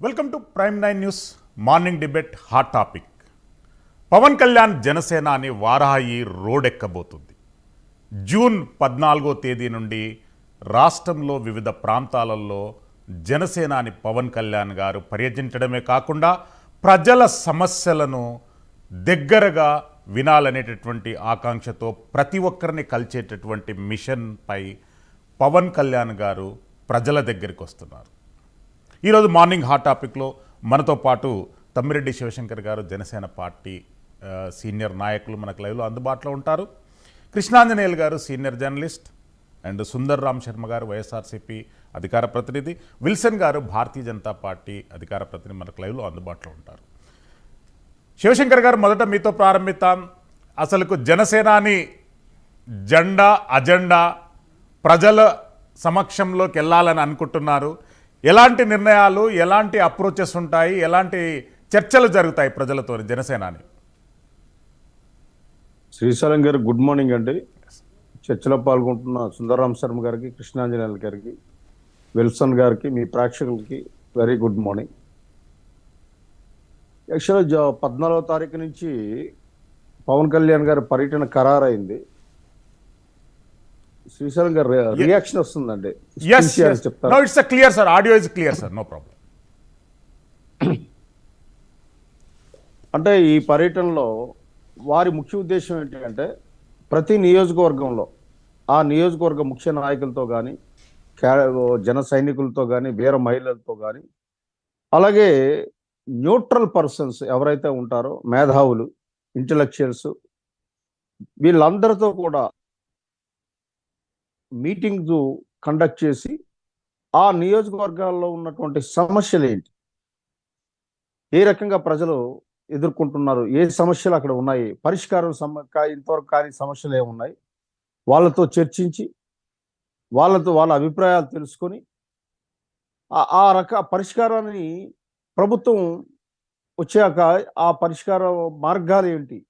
Welcome to Prime 9 news morning debate hot topic. Pawan Kalyan Janasena అని Varahi రోడెక్కబోతుంది. June 14వ తేదీ నుండి రాష్ట్రంలో వివిధ ప్రాంతాలలో జనసేన అని పవన్ కళ్యాణ్ గారు పర్యటించడమే కాకుండా ప్రజల సమస్యలను దగ్గరగా వినాలనేటటువంటి ఆకాంక్షతో ప్రతి ఒక్కరిని కలిచేటటువంటి మిషన్పై పవన్ కళ్యాణ్ గారు ప్రజల దగ్గరికి వస్తున్నారు. ఈరోజు మార్నింగ్ హాట్ టాపిక్లో మనతో పాటు తమ్మిరెడ్డి శివశంకర్ గారు జనసేన పార్టీ సీనియర్ నాయకులు మనకు లైవ్లో అందుబాటులో ఉంటారు. కృష్ణాంజనేయులు గారు senior journalist and Sundar Ram Sharma గారు వైఎస్ఆర్సీపీ అధికార ప్రతినిధి, విల్సన్ గారు భారతీయ జనతా పార్టీ అధికార ప్రతినిధి మనకు లైవ్లో అందుబాటులో ఉంటారు. శివశంకర్ గారు, మొదట మీతో ప్రారంభిద్దాం. అసలుకు జనసేనాని జెండా అజెండా ప్రజల సమక్షంలోకి వెళ్ళాలని అనుకుంటున్నారు. ఎలాంటి నిర్ణయాలు, ఎలాంటి అప్రోచెస్ ఉంటాయి, ఎలాంటి చర్చలు జరుగుతాయి ప్రజలతో జనసేనాని? శ్రీశైలం గారు గుడ్ మార్నింగ్ అండి. చర్చలో పాల్గొంటున్న సుందరరామ్ శర్మ గారికి, కృష్ణాంజనేయులు గారికి, విల్సన్ గారికి, మీ ప్రేక్షకులకి వెరీ గుడ్ మార్నింగ్. యాక్చువల్గా 14వ తారీఖు నుంచి పవన్ కళ్యాణ్ గారి పర్యటన ఖరారైంది. శ్రీశైలం గారు రియాక్షన్ వస్తుందండి. అంటే ఈ పర్యటనలో వారి ముఖ్య ఉద్దేశం ఏంటంటే ప్రతి నియోజకవర్గంలో ఆ నియోజకవర్గ ముఖ్య నాయకులతో కానీ, జన సైనికులతో కానీ, వీర మహిళలతో కానీ, అలాగే న్యూట్రల్ పర్సన్స్ ఎవరైతే ఉంటారో మేధావులు, ఇంటలెక్చువల్స్, వీళ్ళందరితో కూడా మీటింగ్స్ కండక్ట్ చేసి ఆ నియోజకవర్గాల్లో ఉన్నటువంటి సమస్యలు ఏంటి, ఏ రకంగా ప్రజలు ఎదుర్కొంటున్నారు, ఏ సమస్యలు అక్కడ ఉన్నాయి, పరిష్కారం ఇంతవరకు కాని సమస్యలు ఏమున్నాయి, వాళ్ళతో చర్చించి వాళ్ళ అభిప్రాయాలు తెలుసుకొని ఆ పరిష్కారాన్ని ప్రభుత్వం వచ్చాక ఆ పరిష్కార మార్గాలు ఏంటి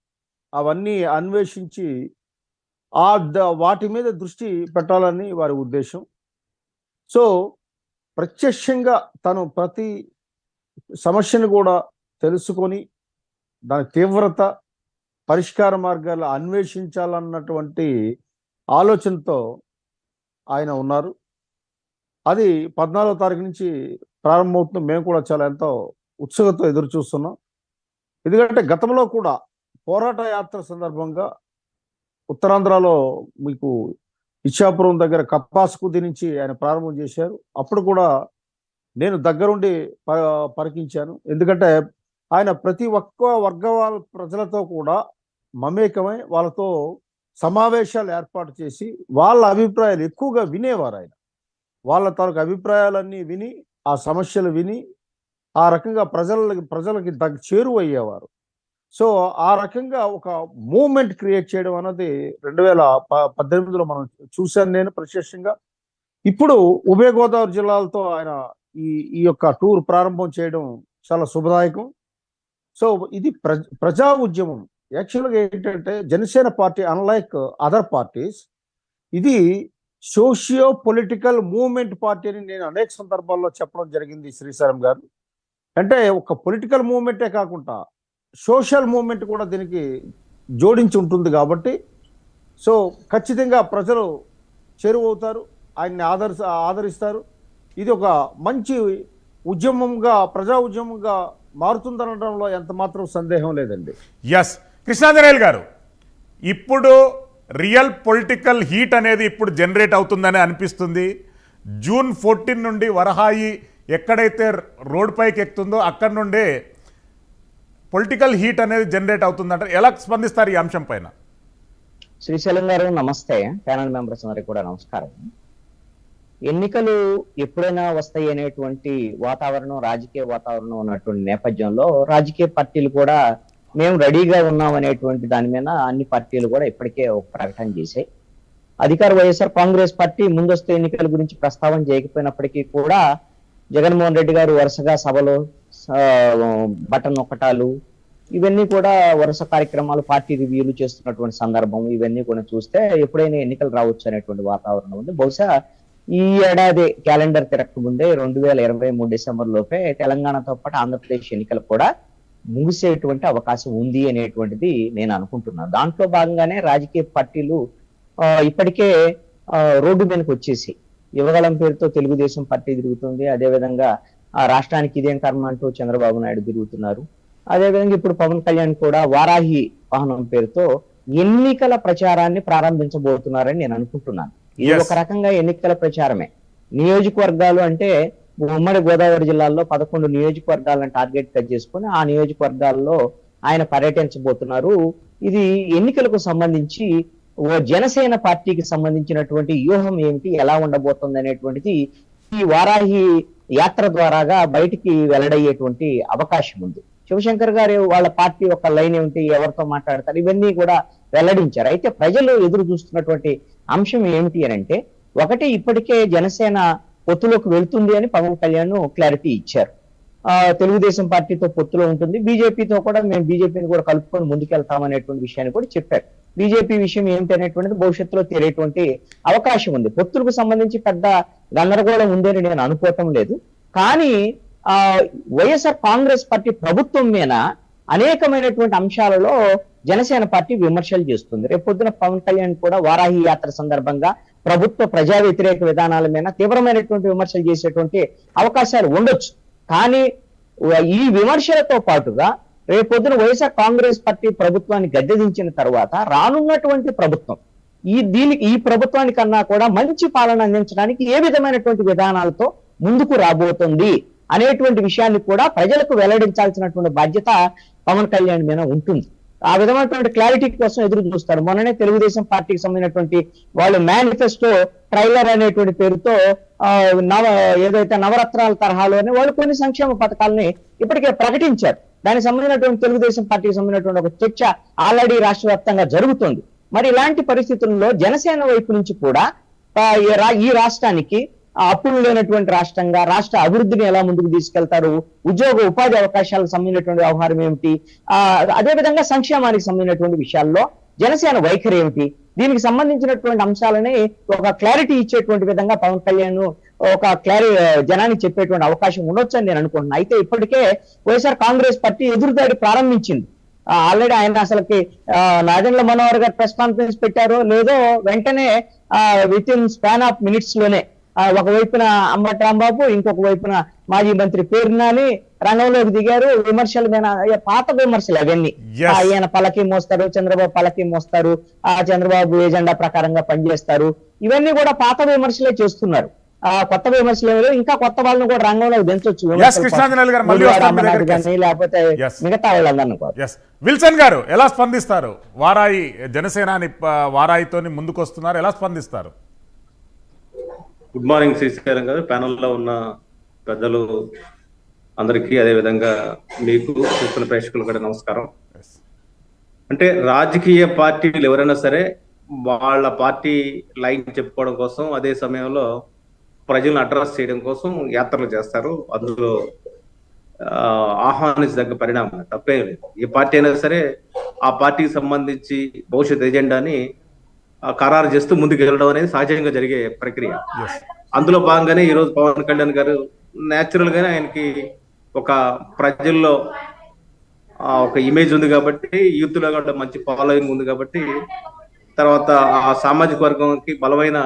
అవన్నీ అన్వేషించి వాటి మీద దృష్టి పెట్టాలని వారి ఉద్దేశం. సో ప్రత్యక్షంగా తను ప్రతి సమస్యను కూడా తెలుసుకొని దాని తీవ్రత, పరిష్కార మార్గాలు అన్వేషించాలన్నటువంటి ఆలోచనతో ఆయన ఉన్నారు. అది 14వ తారీఖు నుంచి ప్రారంభమవుతుంది. మేము కూడా చాలా ఎంతో ఉత్సుకతో ఎదురు చూస్తున్నాం. ఎందుకంటే గతంలో కూడా పోరాట యాత్ర సందర్భంగా ఉత్తరాంధ్రలో మీకు ఇచ్చాపురం దగ్గర కప్పాసుకుది నుంచి ఆయన ప్రారంభం చేశారు. అప్పుడు కూడా నేను దగ్గరుండి పరికించాను. ఎందుకంటే ఆయన ప్రతి ఒక్క వర్గాల ప్రజలతో కూడా మమేకమై వాళ్ళతో సమావేశాలు ఏర్పాటు చేసి వాళ్ళ అభిప్రాయాలు ఎక్కువగా వినేవారు. ఆయన వాళ్ళ తాలూకు అభిప్రాయాలన్నీ విని, ఆ సమస్యలు విని, ఆ రకంగా ప్రజలకి చేరువయ్యేవారు. సో ఆ రకంగా ఒక మూవ్మెంట్ క్రియేట్ చేయడం అన్నది 2018లో మనం చూశాను నేను ప్రత్యక్షంగా. ఇప్పుడు ఉభయ గోదావరి జిల్లాలతో ఆయన ఈ యొక్క టూర్ ప్రారంభం చేయడం చాలా శుభదాయకం. సో ఇది ప్రజా ఉద్యమం. యాక్చువల్గా ఏంటంటే Janasena party unlike other parties, ఇది సోషియో పొలిటికల్ మూవ్మెంట్ పార్టీ అని నేను అనేక సందర్భాల్లో చెప్పడం జరిగింది శ్రీశైలం గారు. అంటే ఒక పొలిటికల్ మూవ్మెంటే కాకుండా సోషల్ మూవ్మెంట్ కూడా దీనికి జోడించి ఉంటుంది. కాబట్టి సో ఖచ్చితంగా ప్రజలు చేరువవుతారు, ఆయన్ని ఆదరిస్తారు. ఇది ఒక మంచి ఉద్యమంగా, ప్రజా ఉద్యమంగా మారుతుందనడంలో ఎంత మాత్రం సందేహం లేదండి. ఎస్, కృష్ణాంజనేయులు గారు, ఇప్పుడు రియల్ పొలిటికల్ హీట్ అనేది ఇప్పుడు జనరేట్ అవుతుందని అనిపిస్తుంది. జూన్ 14 నుండి వరహాయి ఎక్కడైతే రోడ్ పైకి ఎక్కుతుందో అక్కడి నుండే పొలిటికల్ హీట్ అనేది జనరేట్ అవుతుందంటే ఎలా స్పందిస్తారు ఈ అంశం పైన? శ్రీశైలం గారు నమస్తే, ప్యానల్ మెంబర్స్ అందరికి కూడా నమస్కారం. ఎన్నికలు ఎప్పుడైనా వస్తాయి అనేటువంటి వాతావరణం, రాజకీయ వాతావరణం ఉన్నటువంటి నేపథ్యంలో రాజకీయ పార్టీలు కూడా మేము రెడీగా ఉన్నాం అనేటువంటి దాని మీద అన్ని పార్టీలు కూడా ఇప్పటికే ఒక ప్రకటన చేశాయి. అధికార వైఎస్ఆర్ కాంగ్రెస్ పార్టీ ముందస్తు ఎన్నికల గురించి ప్రస్తావన చేయకపోయినప్పటికీ కూడా జగన్మోహన్ రెడ్డి గారు వరుసగా సభలు, బటన్ నొక్కటాలు, ఇవన్నీ కూడా వరుస కార్యక్రమాలు, పార్టీ రివ్యూలు చేస్తున్నటువంటి సందర్భం, ఇవన్నీ కూడా చూస్తే ఎప్పుడైనా ఎన్నికలు రావచ్చు అనేటువంటి వాతావరణం ఉంది. బహుశా ఈ ఏడాది క్యాలెండర్ తిరగక ముందే 2023 డిసెంబర్ లోపే తెలంగాణతో పాటు ఆంధ్రప్రదేశ్ ఎన్నికలు కూడా ముగిసేటువంటి అవకాశం ఉంది అనేటువంటిది నేను అనుకుంటున్నాను. దాంట్లో భాగంగానే రాజకీయ పార్టీలు ఇప్పటికే రోడ్డు మీదకి వచ్చేసి యువగళం పేరుతో తెలుగుదేశం పార్టీ తిరుగుతుంది. అదేవిధంగా రాష్ట్రానికి ఇదేం కర్మ అంటూ చంద్రబాబు నాయుడు తిరుగుతున్నారు. అదేవిధంగా ఇప్పుడు పవన్ కళ్యాణ్ కూడా వారాహి వాహనం పేరుతో ఎన్నికల ప్రచారాన్ని ప్రారంభించబోతున్నారని నేను అనుకుంటున్నాను. ఇది ఒక రకంగా ఎన్నికల ప్రచారమే. నియోజకవర్గాలు అంటే ఉమ్మడి గోదావరి జిల్లాలో 11 నియోజకవర్గాలను టార్గెట్ గా చేసుకుని ఆ నియోజకవర్గాల్లో ఆయన పర్యటించబోతున్నారు. ఇది ఎన్నికలకు సంబంధించి జనసేన పార్టీకి సంబంధించినటువంటి వ్యూహం ఏమిటి, ఎలా ఉండబోతుంది అనేటువంటిది ఈ వారాహి యాత్ర ద్వారాగా బయటికి వెల్లడయ్యేటువంటి అవకాశం ఉంది. శివశంకర్ గారు వాళ్ళ పార్టీ యొక్క లైన్ ఏమిటి, ఎవరితో మాట్లాడతారు, ఇవన్నీ కూడా వెల్లడించారు. అయితే ప్రజలు ఎదురు చూస్తున్నటువంటి అంశం ఏమిటి అని అంటే, ఒకటి ఇప్పటికే జనసేన పొత్తులోకి వెళ్తుంది అని పవన్ కళ్యాణ్ క్లారిటీ ఇచ్చారు. తెలుగుదేశం పార్టీతో పొత్తులో ఉంటుంది, బీజేపీతో కూడా మేము బీజేపీని కూడా కలుపుకొని ముందుకెళ్తామనేటువంటి విషయాన్ని కూడా చెప్పారు. బీజేపీ విషయం ఏమిటి అనేటువంటిది భవిష్యత్తులో తెలియటువంటి అవకాశం ఉంది. పొత్తులకు సంబంధించి పెద్ద గందరగోళం ఉందని నేను అనుకోవటం లేదు. కానీ వైఎస్ఆర్ కాంగ్రెస్ పార్టీ ప్రభుత్వం మీద అనేకమైనటువంటి అంశాలలో జనసేన పార్టీ విమర్శలు చేస్తుంది. రేపొద్దున పవన్ కళ్యాణ్ కూడా వారాహి యాత్ర సందర్భంగా ప్రభుత్వ ప్రజా వ్యతిరేక విధానాల మీద తీవ్రమైనటువంటి విమర్శలు చేసేటువంటి అవకాశాలు ఉండొచ్చు. కానీ ఈ విమర్శలతో పాటుగా రేపొద్దున వైఎస్ఆర్ కాంగ్రెస్ పార్టీ ప్రభుత్వాన్ని గద్దెదించిన తర్వాత రానున్నటువంటి ప్రభుత్వం ఈ ప్రభుత్వానికన్నా కూడా మంచి పాలన అందించడానికి ఏ విధమైనటువంటి విధానాలతో ముందుకు రాబోతుంది అనేటువంటి విషయాన్ని కూడా ప్రజలకు వెల్లడించాల్సినటువంటి బాధ్యత పవన్ కళ్యాణ్ మీద ఉంటుంది. ఆ విధమైనటువంటి క్లారిటీ కోసం ఎదురు చూస్తారు. మొన్ననే తెలుగుదేశం పార్టీకి సంబంధించినటువంటి వాళ్ళు మేనిఫెస్టో ట్రైలర్ అనేటువంటి పేరుతో ఏదైతే నవరత్నాల తరహాలోనే వాళ్ళు కొన్ని సంక్షేమ పథకాలని ఇప్పటికే ప్రకటించారు. దానికి సంబంధించినటువంటి తెలుగుదేశం పార్టీకి సంబంధించినటువంటి ఒక చర్చ ఆల్రెడీ రాష్ట్ర వ్యాప్తంగా జరుగుతుంది. మరి ఇలాంటి పరిస్థితుల్లో జనసేన వైపు నుంచి కూడా ఈ రాష్ట్రానికి అప్పులు లేనటువంటి రాష్ట్రంగా రాష్ట్ర అభివృద్ధిని ఎలా ముందుకు తీసుకెళ్తారు, ఉద్యోగ ఉపాధి అవకాశాలకు సంబంధించినటువంటి వ్యవహారం ఏమిటి, అదేవిధంగా సంక్షేమానికి సంబంధించినటువంటి విషయాల్లో జనసేన వైఖరి ఏమిటి, దీనికి సంబంధించినటువంటి అంశాలని ఒక క్లారిటీ ఇచ్చేటువంటి విధంగా పవన్ కళ్యాణ్ ఒక జనానికి చెప్పేటువంటి అవకాశం ఉండొచ్చు అని నేను అనుకుంటున్నాను. అయితే ఇప్పటికే వైఎస్ఆర్ కాంగ్రెస్ పార్టీ ఎదురుదాడి ప్రారంభించింది. ఆల్రెడీ ఆయన అసలుకి నాదెండ్ల మనోహర్ గారు ప్రెస్ కాన్ఫరెన్స్ పెట్టారో లేదో వెంటనే with in span of minutes లోనే ఒకవైపున అంబటి రాంబాబు, ఇంకొక వైపున మాజీ మంత్రి పేర్నాని రంగంలోకి దిగారు. విమర్శల మీద పాత విమర్శలు అవన్నీ. ఆయన పలకి మోస్తారు, చంద్రబాబు పలకి మోస్తారు, చంద్రబాబు ఏజెండా ప్రకారంగా పనిచేస్తారు, ఇవన్నీ కూడా పాత విమర్శలే చేస్తున్నారు. కొత్త విమర్శలు ఇంకా కొత్త వాళ్ళని కూడా రంగంలోకి దించొచ్చు, లేకపోతే మిగతా వాళ్ళందరినీ. విల్సన్ గారు ఎలా స్పందిస్తారు? వారాయి జనసేనాని వారాయితోని ముందుకు వస్తున్నారు, ఎలా స్పందిస్తారు? గుడ్ మార్నింగ్ శ్రీశైలం గారు, ప్యానల్లో ఉన్న పెద్దలు అందరికీ, అదేవిధంగా మీకు చూస్తున్న ప్రేక్షకులు కూడా నమస్కారం. అంటే రాజకీయ పార్టీలు ఎవరైనా సరే వాళ్ళ పార్టీ లైన్ చెప్పుకోవడం కోసం, అదే సమయంలో ప్రజలను అడ్రస్ చేయడం కోసం యాత్రలు చేస్తారు. అందులో ఆహ్వానించదగ్గ పరిణామం, తప్పేం లేదు. ఏ పార్టీ అయినా సరే ఆ పార్టీకి సంబంధించి భవిష్యత్ ఎజెండాని ఖరారు చేస్తూ ముందుకు వెళ్ళడం అనేది సహజంగా జరిగే ప్రక్రియ. అందులో భాగంగానే ఈరోజు పవన్ కళ్యాణ్ గారు న్యాచురల్ గానే ఆయనకి ఒక ప్రజల్లో ఒక ఇమేజ్ ఉంది కాబట్టి, యూత్ లో కూడా మంచి ఫాలోయింగ్ ఉంది కాబట్టి, తర్వాత ఆ సామాజిక వర్గంకి బలమైన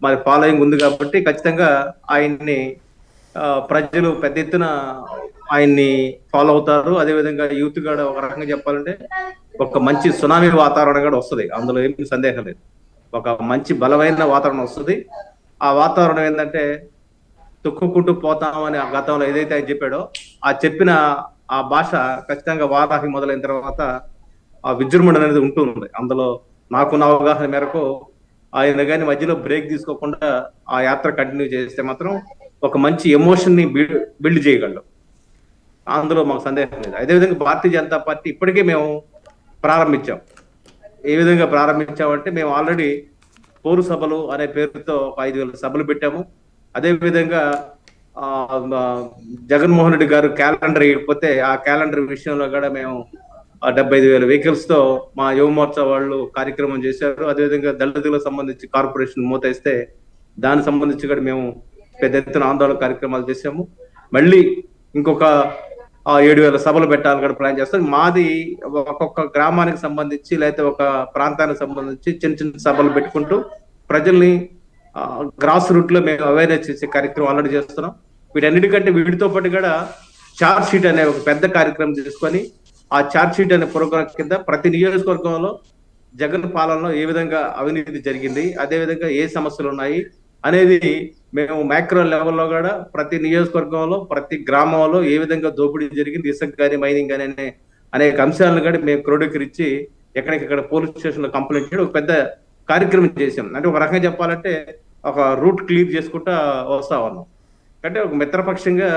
మరి ఫాలోయింగ్ ఉంది కాబట్టి ఖచ్చితంగా ఆయన్ని ప్రజలు పెద్ద ఎత్తున ఆయన్ని ఫాలో అవుతారు. అదేవిధంగా యూత్ కూడా ఒక రకంగా చెప్పాలంటే ఒక మంచి సునామీ వాతావరణం కూడా వస్తుంది, అందులో ఏమి సందేహం లేదు. ఒక మంచి బలమైన వాతావరణం వస్తుంది. ఆ వాతావరణం ఏంటంటే తొక్కుకుంటూ పోతామని ఆ గతంలో ఏదైతే ఆయన చెప్పాడో ఆ చెప్పిన ఆ భాష ఖచ్చితంగా వారాహి మొదలైన తర్వాత ఆ విజృంభణ అనేది ఉంటుంది. అందులో నాకున్న అవగాహన మేరకు ఆయన కానీ మధ్యలో బ్రేక్ తీసుకోకుండా ఆ యాత్ర కంటిన్యూ చేస్తే మాత్రం ఒక మంచి ఎమోషన్ ని బిల్డ్ చేయగలరు, అందులో మాకు సందేహం లేదు. అదేవిధంగా భారతీయ జనతా పార్టీ ఇప్పటికే మేము ప్రారంభించాం. ఏ విధంగా ప్రారంభించామంటే మేము ఆల్రెడీ పౌర సభలు అనే పేరుతో 5,000 సభలు పెట్టాము. అదేవిధంగా జగన్మోహన్ రెడ్డి గారు క్యాలెండర్ ఇవ్వకపోతే ఆ క్యాలెండర్ విషయంలో కూడా మేము 75,000 వెహికల్స్ తో మా యువ మోర్చా వాళ్ళు కార్యక్రమం చేశారు. అదేవిధంగా దళితులకు సంబంధించి కార్పొరేషన్ మూతేస్తే దానికి సంబంధించి కూడా మేము పెద్ద ఎత్తున ఆందోళన కార్యక్రమాలు చేసాము. మళ్ళీ ఇంకొక 7,000 సభలు పెట్టాలని కూడా ప్లాన్ చేస్తాం. మాది ఒక్కొక్క గ్రామానికి సంబంధించి లేకపోతే ఒక ప్రాంతానికి సంబంధించి చిన్న చిన్న సభలు పెట్టుకుంటూ ప్రజల్ని గ్రాస్ రూట్ లో మేము అవేర్నెస్ చేసే కార్యక్రమం ఆల్రెడీ చేస్తున్నాం. వీటన్నిటికంటే వీటితో పాటు కూడా చార్జ్ షీట్ అనే ఒక పెద్ద కార్యక్రమం తీసుకొని ఆ చార్జ్ షీట్ అనే ప్రోగ్రాం కింద ప్రతి నియోజకవర్గంలో జగన్ పాలనలో ఏ విధంగా అవినీతి జరిగింది, అదే విధంగా ఏ సమస్యలు ఉన్నాయి అనేది మేము మైక్రో లెవెల్లో కూడా ప్రతి నియోజకవర్గంలో ప్రతి గ్రామంలో ఏ విధంగా దోపిడీ జరిగింది, ఇసుక కానీ మైనింగ్ కానీ అనేక అంశాలను కూడా మేము క్రోడీకరించి ఎక్కడికక్కడ పోలీస్ స్టేషన్ లో కంప్లైంట్ చేయడం ఒక పెద్ద కార్యక్రమం చేసాం. అంటే ఒక రకంగా చెప్పాలంటే ఒక రూట్ క్లియర్ చేసుకుంటా వస్తా ఉన్నాం. అంటే ఒక మిత్రపక్షంగా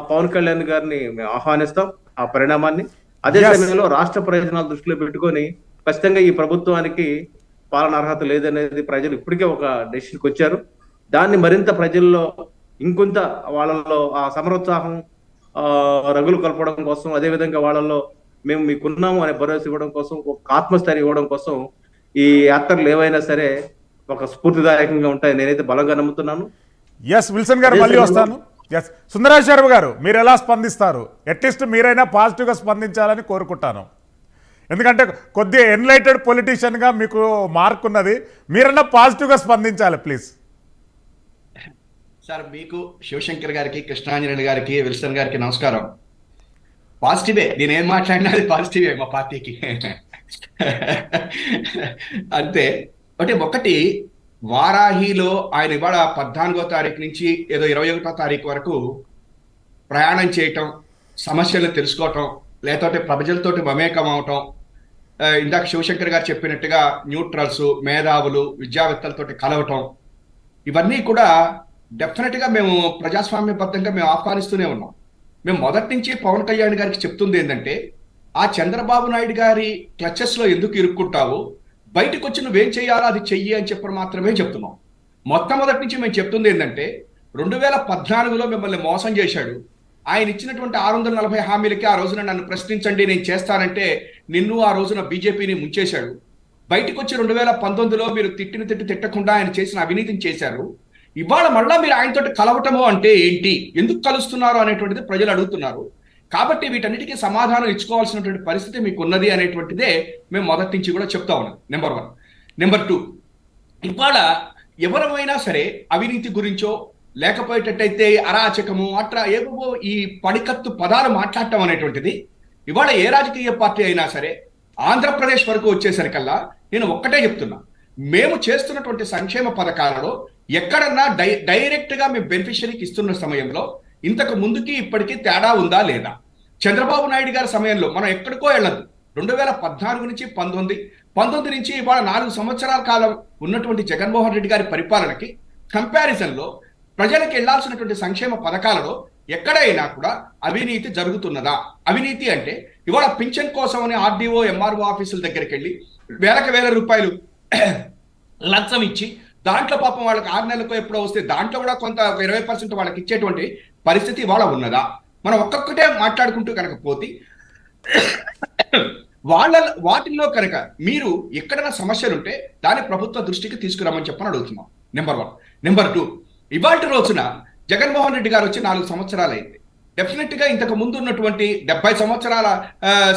పవన్ కళ్యాణ్ గారిని మేము ఆహ్వానిస్తాం ఆ పరిణామాన్ని. అదే సమయంలో రాష్ట్ర ప్రయోజనాలు దృష్టిలో పెట్టుకొని ఖచ్చితంగా ఈ ప్రభుత్వానికి పాలన అర్హత లేదనేది ప్రజలు ఇప్పటికే ఒక డెసిషన్కి వచ్చారు. దాన్ని మరింత ప్రజల్లో ఇంకొంత వాళ్ళలో ఆ సమరోత్సాహం రగులు కలపడం కోసం, అదే విధంగా వాళ్ళలో మేము మీకున్నాము అనే భరోసా ఇవ్వడం కోసం, ఒక ఆత్మస్థైర్యం ఇవ్వడం కోసం ఈ యాత్రలు ఏవైనా సరే ఒక స్ఫూర్తిదాయకంగా ఉంటాయి నేనైతే బలంగా నమ్ముతున్నాను. విల్సన్ గారు మళ్ళీ వస్తాను. సుందరరాజ్ శర్మ గారు మీరు ఎలా స్పందిస్తారు? అట్లీస్ట్ మీరైనా పాజిటివ్గా స్పందించాలని కోరుకుంటాను. ఎందుకంటే కొద్దిగా ఎన్లైటెడ్ పొలిటీషియన్గా మీకు మార్క్ ఉన్నది, మీరన్నా పాజిటివ్గా స్పందించాలి ప్లీజ్. సార్, మీకు శివశంకర్ గారికి, కృష్ణాంజనేయులు గారికి, విల్సన్ గారికి నమస్కారం. పాజిటివే, నేనేం మాట్లాడినా అది పాజిటివే మా పార్టీకి. అంతే. అంటే ఒకటి, వారాహిలో ఆయన ఇవాళ 14వ తారీఖు నుంచి ఏదో 21వ తారీఖు వరకు ప్రయాణం చేయటం, సమస్యలను తెలుసుకోవటం, లేకపోతే ప్రజలతోటి మమేకం అవటం, ఇందాక శివశంకర్ గారు చెప్పినట్టుగా న్యూట్రల్స్, మేధావులు, విద్యావేత్తలతోటి కలవటం, ఇవన్నీ కూడా డెఫినెట్గా మేము ప్రజాస్వామ్యబద్ధంగా మేము ఆహ్వానిస్తూనే ఉన్నాం. మేము మొదటి నుంచి పవన్ కళ్యాణ్ గారికి చెప్తుంది ఏంటంటే, ఆ చంద్రబాబు నాయుడు గారి క్లచెస్లో ఎందుకు ఇరుక్కుంటావు, బయటకు వచ్చి నువ్వేం చేయాలో అది చెయ్యి అని చెప్పడం మాత్రమే చెప్తున్నాం. మొట్టమొదటి నుంచి మేము చెప్తుంది ఏంటంటే, 2014లో మిమ్మల్ని మోసం చేశాడు. ఆయన ఇచ్చినటువంటి 640 హామీలకి ఆ రోజున నన్ను ప్రశ్నించండి నేను చేస్తానంటే నిన్ను ఆ రోజున బీజేపీని ముంచేశాడు. బయటకు వచ్చి 2019లో మీరు తిట్టకుండా ఆయన చేసిన అవినీతిని చేశారు. ఇవాళ మళ్ళా మీరు ఆయనతోటి కలవటము అంటే ఏంటి, ఎందుకు కలుస్తున్నారు అనేటువంటిది ప్రజలు అడుగుతున్నారు. కాబట్టి వీటన్నిటికీ సమాధానం ఇచ్చుకోవాల్సినటువంటి పరిస్థితి మీకు ఉన్నది అనేటువంటిదే మేము మొదటి నుంచి కూడా చెప్తా ఉన్నాం. నెంబర్ 1. నెంబర్ 2, ఇవాళ ఎవరైనా సరే అవినీతి గురించో లేకపోయేటట్టయితే అరాచకము అట్లా ఏవో ఈ పడికత్తు పదాలు మాట్లాడటం అనేటువంటిది ఇవాళ ఏ రాజకీయ పార్టీ అయినా సరే ఆంధ్రప్రదేశ్ వరకు వచ్చేసరికల్లా నేను ఒక్కటే చెప్తున్నా, మేము చేస్తున్నటువంటి సంక్షేమ పథకాలలో ఎక్కడన్నా డైరెక్ట్ గా మేము బెనిఫిషరీకి ఇస్తున్న సమయంలో ఇంతకు ముందుకి ఇప్పటికీ తేడా ఉందా లేదా? చంద్రబాబు నాయుడు గారి సమయంలో మనం ఎక్కడికో వెళ్ళదు. 2014 నుంచి 19 నుంచి ఇవాళ 4 సంవత్సరాల కాలం ఉన్నటువంటి జగన్మోహన్ రెడ్డి గారి పరిపాలనకి కంపారిజన్ లో ప్రజలకు వెళ్లాల్సినటువంటి సంక్షేమ పథకాలలో ఎక్కడైనా కూడా అవినీతి జరుగుతున్నదా? అవినీతి అంటే ఇవాళ పింఛన్ కోసం అని ఆర్డీఓ, ఎంఆర్ఓ ఆఫీసుల దగ్గరికి వెళ్ళి వేల రూపాయలు లంచం ఇచ్చి దాంట్లో పాపం వాళ్ళకి 6 నెలలకు ఎప్పుడో వస్తే దాంట్లో కూడా కొంత 20% వాళ్ళకి ఇచ్చేటువంటి పరిస్థితి ఇవాళ ఉన్నదా? మనం ఒక్కొక్కటే మాట్లాడుకుంటూ కనుక పోతే వాటిల్లో కనుక మీరు ఎక్కడైనా సమస్యలు ఉంటే దాన్ని ప్రభుత్వ దృష్టికి తీసుకురామని చెప్పని అడుగుతున్నాం. నెంబర్ 1. నెంబర్ 2, ఇవాళ రోజున జగన్మోహన్ రెడ్డి గారు వచ్చి 4 సంవత్సరాలు అయింది. డెఫినెట్ గా ఇంతకు ముందు ఉన్నటువంటి 70 సంవత్సరాల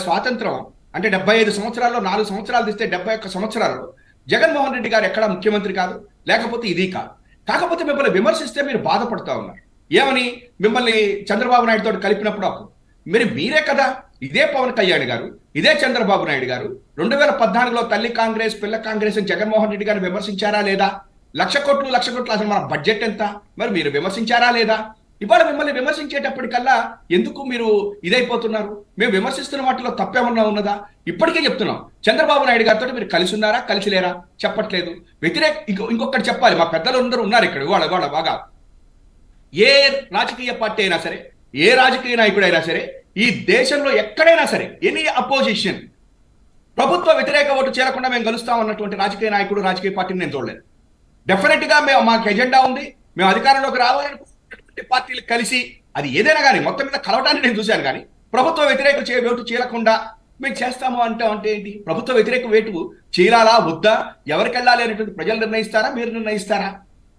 స్వాతంత్రం అంటే 75 సంవత్సరాల్లో 4 సంవత్సరాలు తీస్తే 71 సంవత్సరాల్లో జగన్మోహన్ రెడ్డి గారు ఎక్కడా ముఖ్యమంత్రి కాదు, లేకపోతే ఇది కాదు. కాకపోతే మిమ్మల్ని విమర్శిస్తే మీరు బాధపడతా ఉన్నారు. ఏమని? మిమ్మల్ని చంద్రబాబు నాయుడు తోటి కలిపినప్పుడు అప్పుడు మీరే కదా, ఇదే పవన్ కళ్యాణ్ గారు, ఇదే చంద్రబాబు నాయుడు గారు 2014లో తల్లి కాంగ్రెస్ పిల్ల కాంగ్రెస్ జగన్మోహన్ రెడ్డి గారిని విమర్శించారా లేదా? 1,00,000 కోట్లు అసలు మన బడ్జెట్ ఎంత, మరి మీరు విమర్శించారా లేదా? ఇవాళ మిమ్మల్ని విమర్శించేటప్పటికల్లా ఎందుకు మీరు ఇదైపోతున్నారు? మేము విమర్శిస్తున్న వాటిలో తప్పేమన్నా ఉన్నదా? ఇప్పటికే చెప్తున్నాం, చంద్రబాబు నాయుడు గారితో మీరు కలిసి ఉన్నారా, కలిసి లేరా? చెప్పట్లేదు. ఇంకొకటి చెప్పాలి, మా పెద్దలు అందరూ ఉన్నారు ఇక్కడ ఇవాళ బాగా. ఏ రాజకీయ పార్టీ అయినా సరే, ఏ రాజకీయ నాయకుడైనా సరే, ఈ దేశంలో ఎక్కడైనా సరే ఎనీ అపోజిషన్ ప్రభుత్వ వ్యతిరేక ఓటు చేరకుండా మేము కలుస్తాం అన్నటువంటి రాజకీయ నాయకుడు, రాజకీయ పార్టీని నేను చూడలేదు. డెఫినెట్ గా మాకు ఎజెండా ఉంది, మేము అధికారంలోకి రావాలనుకుంటున్నటువంటి పార్టీలు కలిసి అది ఏదైనా కానీ మొత్తం మీద కలవడానికి నేను చూశాను. కానీ ప్రభుత్వ వ్యతిరేక ఓటు చేయకుండా మేము చేస్తాము అంటే ఏంటి? ప్రభుత్వ వ్యతిరేక వేటు చేయాలా వద్దా, ఎవరికి వెళ్ళాలి అనేటువంటి ప్రజలు నిర్ణయిస్తారా, మీరు నిర్ణయిస్తారా?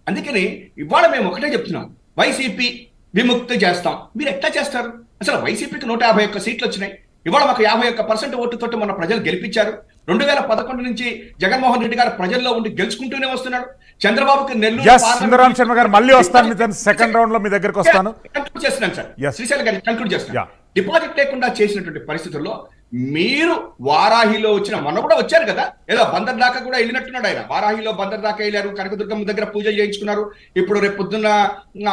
అందుకని ఇవాళ మేము ఒకటే చెప్తున్నాం, వైసీపీ విముక్తి చేస్తాం. మీరు ఎట్లా చేస్తారు? అసలు వైసీపీకి 151 సీట్లు వచ్చినాయి. ఇవాళ మాకు 51% ఓటుతోటి మన ప్రజలు గెలిపించారు. 2011 నుంచి జగన్మోహన్ రెడ్డి గారు ప్రజల్లో ఉండి గెలుచుకుంటూనే వస్తున్నాడు. చంద్రబాబుకి నెల్లూరు సుందరరాం శర్మ గారు మళ్ళీ వస్తాను, సెకండ్ రౌండ్ లో మీ దగ్గరకు వస్తాను. కంక్లూడ్ చేస్తున్నాను సార్, శ్రీశైలం గారిని కంక్లూడ్ చేస్తున్నాను. డిపాజిట్ లేకుండా చేసినటువంటి పరిస్థితుల్లో మీరు వారాహిలో వచ్చిన, మొన్న కూడా వచ్చారు కదా, ఏదో బందర్ దాకా కూడా వెళ్ళినట్టున్నాడు ఆయన. వారాహిలో బందర్ దాకా వెళ్ళారు, కనకదుర్గమ్మ దగ్గర పూజలు చేయించుకున్నారు. ఇప్పుడు రేపు పొద్దున్న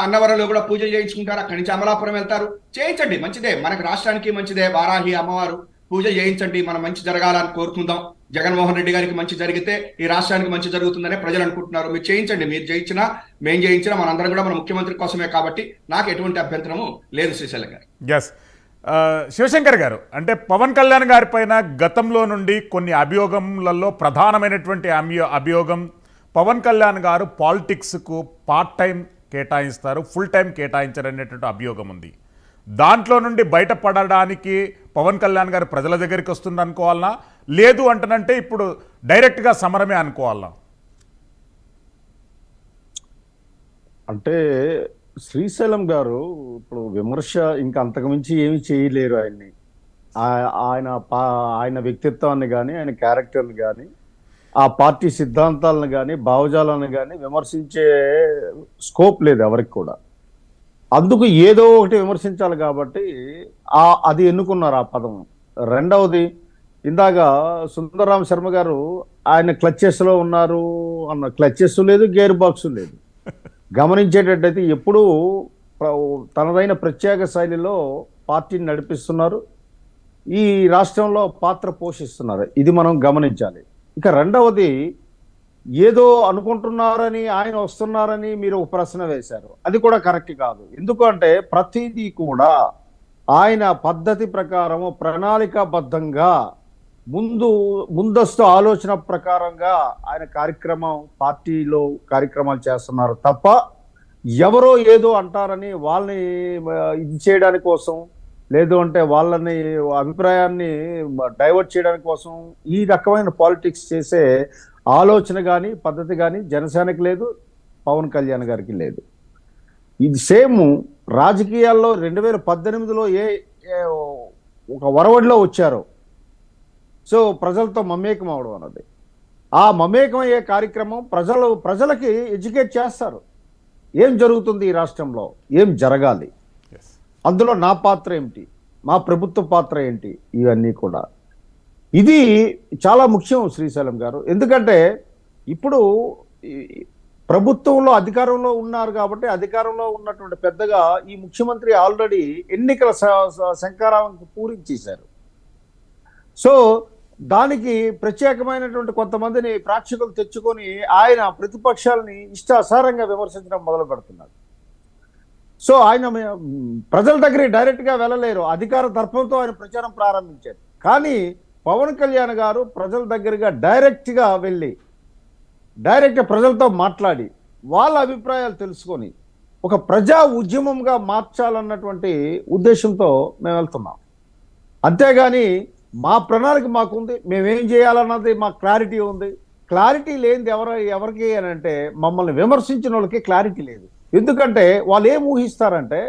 అన్నవరంలో కూడా పూజలు చేయించుకుంటారు. అక్కడి నుంచి అమలాపురం వెళ్తారు. చేయించండి, మంచిదే, మనకి రాష్ట్రానికి మంచిదే. వారాహి అమ్మవారు పూజ చేయించండి, మనం మంచి జరగాలని కోరుకుందాం. జగన్మోహన్ రెడ్డి గారికి మంచి జరిగితే ఈ రాష్ట్రానికి మంచి జరుగుతుందనే ప్రజలు అనుకుంటున్నారు. మీరు చేయించండి, మీరు చేయించినా మేము చేయించినా మనందరం కూడా మన ముఖ్యమంత్రి కోసమే కాబట్టి నాకు ఎటువంటి అభ్యంతరము లేదు. శ్రీశైలం గారు. ఎస్, శివశంకర్ గారు, అంటే పవన్ కళ్యాణ్ గారి పైన గతంలో నుండి కొన్ని అభియోగములలో ప్రధానమైనటువంటి అభియోగం, పవన్ కళ్యాణ్ గారు పాలిటిక్స్కు పార్ట్ టైం కేటాయిస్తారు, ఫుల్ టైం కేటాయించరు అనేటువంటి అభియోగం ఉంది. దాంట్లో నుండి బయటపడడానికి పవన్ కళ్యాణ్ గారు ప్రజల దగ్గరికి వస్తుంది అనుకోవాలనా, లేదు అంటనంటే ఇప్పుడు డైరెక్ట్గా సమరమే అనుకోవాలనా? అంటే శ్రీశైలం గారు ఇప్పుడు విమర్శ ఇంకా అంతకుమించి ఏమి చేయలేరు. ఆయన్ని ఆయన వ్యక్తిత్వాన్ని కానీ, ఆయన క్యారెక్టర్ని కానీ, ఆ పార్టీ సిద్ధాంతాలను కానీ, భావజాలను కానీ విమర్శించే స్కోప్ లేదు ఎవరికి కూడా. అందుకు ఏదో ఒకటి విమర్శించాలి కాబట్టి అది ఎన్నుకున్నారు ఆ పదం. రెండవది, ఇందాక సుందరరామ శర్మ గారు ఆయన క్లచెస్లో ఉన్నారు అన్న, క్లచెస్ లేదు, గేర్ బాక్స్ లేదు. గమనించేటట్టయితే ఎప్పుడూ తనదైన ప్రత్యేక శైలిలో పార్టీని నడిపిస్తున్నారు, ఈ రాష్ట్రంలో పాత్ర పోషిస్తున్నారు. ఇది మనం గమనించాలి. ఇక రెండవది, ఏదో అనుకుంటున్నారని ఆయన వస్తున్నారని మీరు ఒక ప్రశ్న వేశారు. అది కూడా కరెక్ట్ కాదు. ఎందుకంటే ప్రతిదీ కూడా ఆయన పద్ధతి ప్రకారము ప్రణాళికాబద్ధంగా ముందస్తు ఆలోచన ప్రకారంగా ఆయన పార్టీలో కార్యక్రమాలు చేస్తున్నారు తప్ప ఎవరో ఏదో అంటారని వాళ్ళని ఇది చేయడానికి కోసం, లేదు అంటే వాళ్ళని అభిప్రాయాన్ని డైవర్ట్ చేయడానికి కోసం ఈ రకమైన పాలిటిక్స్ చేసే ఆలోచన కానీ పద్ధతి కానీ జనసేనకి లేదు, పవన్ కళ్యాణ్ గారికి లేదు. ఇది సేమ్ రాజకీయాల్లో 2018లో ఒక వరవడిలో వచ్చారో, సో ప్రజలతో మమేకం అవడం అన్నది, ఆ మమేకం అయ్యే కార్యక్రమం ప్రజలకి ఎడ్యుకేట్ చేస్తారు. ఏం జరుగుతుంది ఈ రాష్ట్రంలో, ఏం జరగాలి, అందులో నా పాత్ర ఏమిటి, మా ప్రభుత్వ పాత్ర ఏంటి, ఇవన్నీ కూడా ఇది చాలా ముఖ్యం శ్రీశైలం గారు. ఎందుకంటే ఇప్పుడు ప్రభుత్వంలో అధికారంలో ఉన్నారు కాబట్టి అధికారంలో ఉన్నటువంటి పెద్దగా ఈ ముఖ్యమంత్రి ఆల్రెడీ ఎన్నికల శంఖారావానికి పూరించేశారు. సో దానికి ప్రత్యేకమైనటువంటి కొంతమందిని ప్రేక్షకులు తెచ్చుకొని ఆయన ప్రతిపక్షాలని ఇష్టాసారంగా విమర్శించడం మొదలు పెడుతున్నారు. సో ఆయన ప్రజల దగ్గరికి డైరెక్ట్గా వెళ్ళలేరు, అధికార దర్పంతో ఆయన ప్రచారం ప్రారంభించారు. కానీ పవన్ కళ్యాణ్ గారు ప్రజల దగ్గరగా డైరెక్ట్గా వెళ్ళి ప్రజలతో మాట్లాడి వాళ్ళ అభిప్రాయాలు తెలుసుకొని ఒక ప్రజా ఉద్యమంగా మార్చాలన్నటువంటి ఉద్దేశంతో మేము వెళ్తున్నాం. అంతేగాని మా ప్రణాళిక మాకుంది, మేమేం చేయాలన్నది మాకు క్లారిటీ ఉంది. క్లారిటీ లేనిది ఎవరికి అని అంటే మమ్మల్ని విమర్శించిన వాళ్ళకి క్లారిటీ లేదు. ఎందుకంటే వాళ్ళు ఏం ఊహిస్తారంటే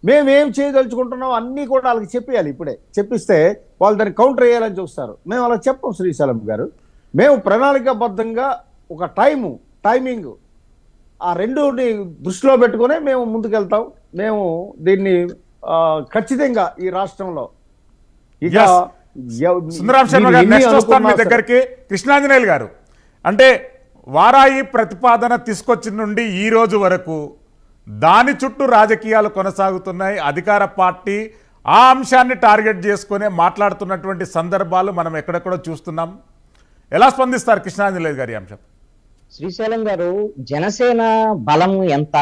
మేమేం చేయదలుచుకుంటున్నాం అన్నీ కూడా వాళ్ళకి చెప్పేయాలి. ఇప్పుడే చెప్పిస్తే వాళ్ళు దాన్ని కౌంటర్ వేయాలని చూస్తారు. మేము అలా చెప్పం శ్రీశైలం గారు. మేము ప్రణాళికాబద్ధంగా ఒక టైమింగ్ ఆ రెండుని దృష్టిలో పెట్టుకునే మేము ముందుకెళ్తాం. మేము దీన్ని ఖచ్చితంగా ఈ రాష్ట్రంలో ఇక సుందరరామ శర్మ గారు నెక్స్ట్ వస్తాను మీ దగ్గరికి. కృష్ణాంజనేయులు గారు, అంటే వారాయి ప్రతిపాదన తీసుకొచ్చిన నుండి ఈ రోజు వరకు దాని చుట్టూ రాజకీయాలు కొనసాగుతున్నాయి. అధికార పార్టీ ఆ అంశాన్ని టార్గెట్ చేసుకునే మాట్లాడుతున్నటువంటి సందర్భాలు మనం ఎక్కడెక్కడో చూస్తున్నాం. ఎలా స్పందిస్తారు కృష్ణాంజనేయులు గారి అంశం? శ్రీశైలం గారు, జనసేన బలం ఎంత,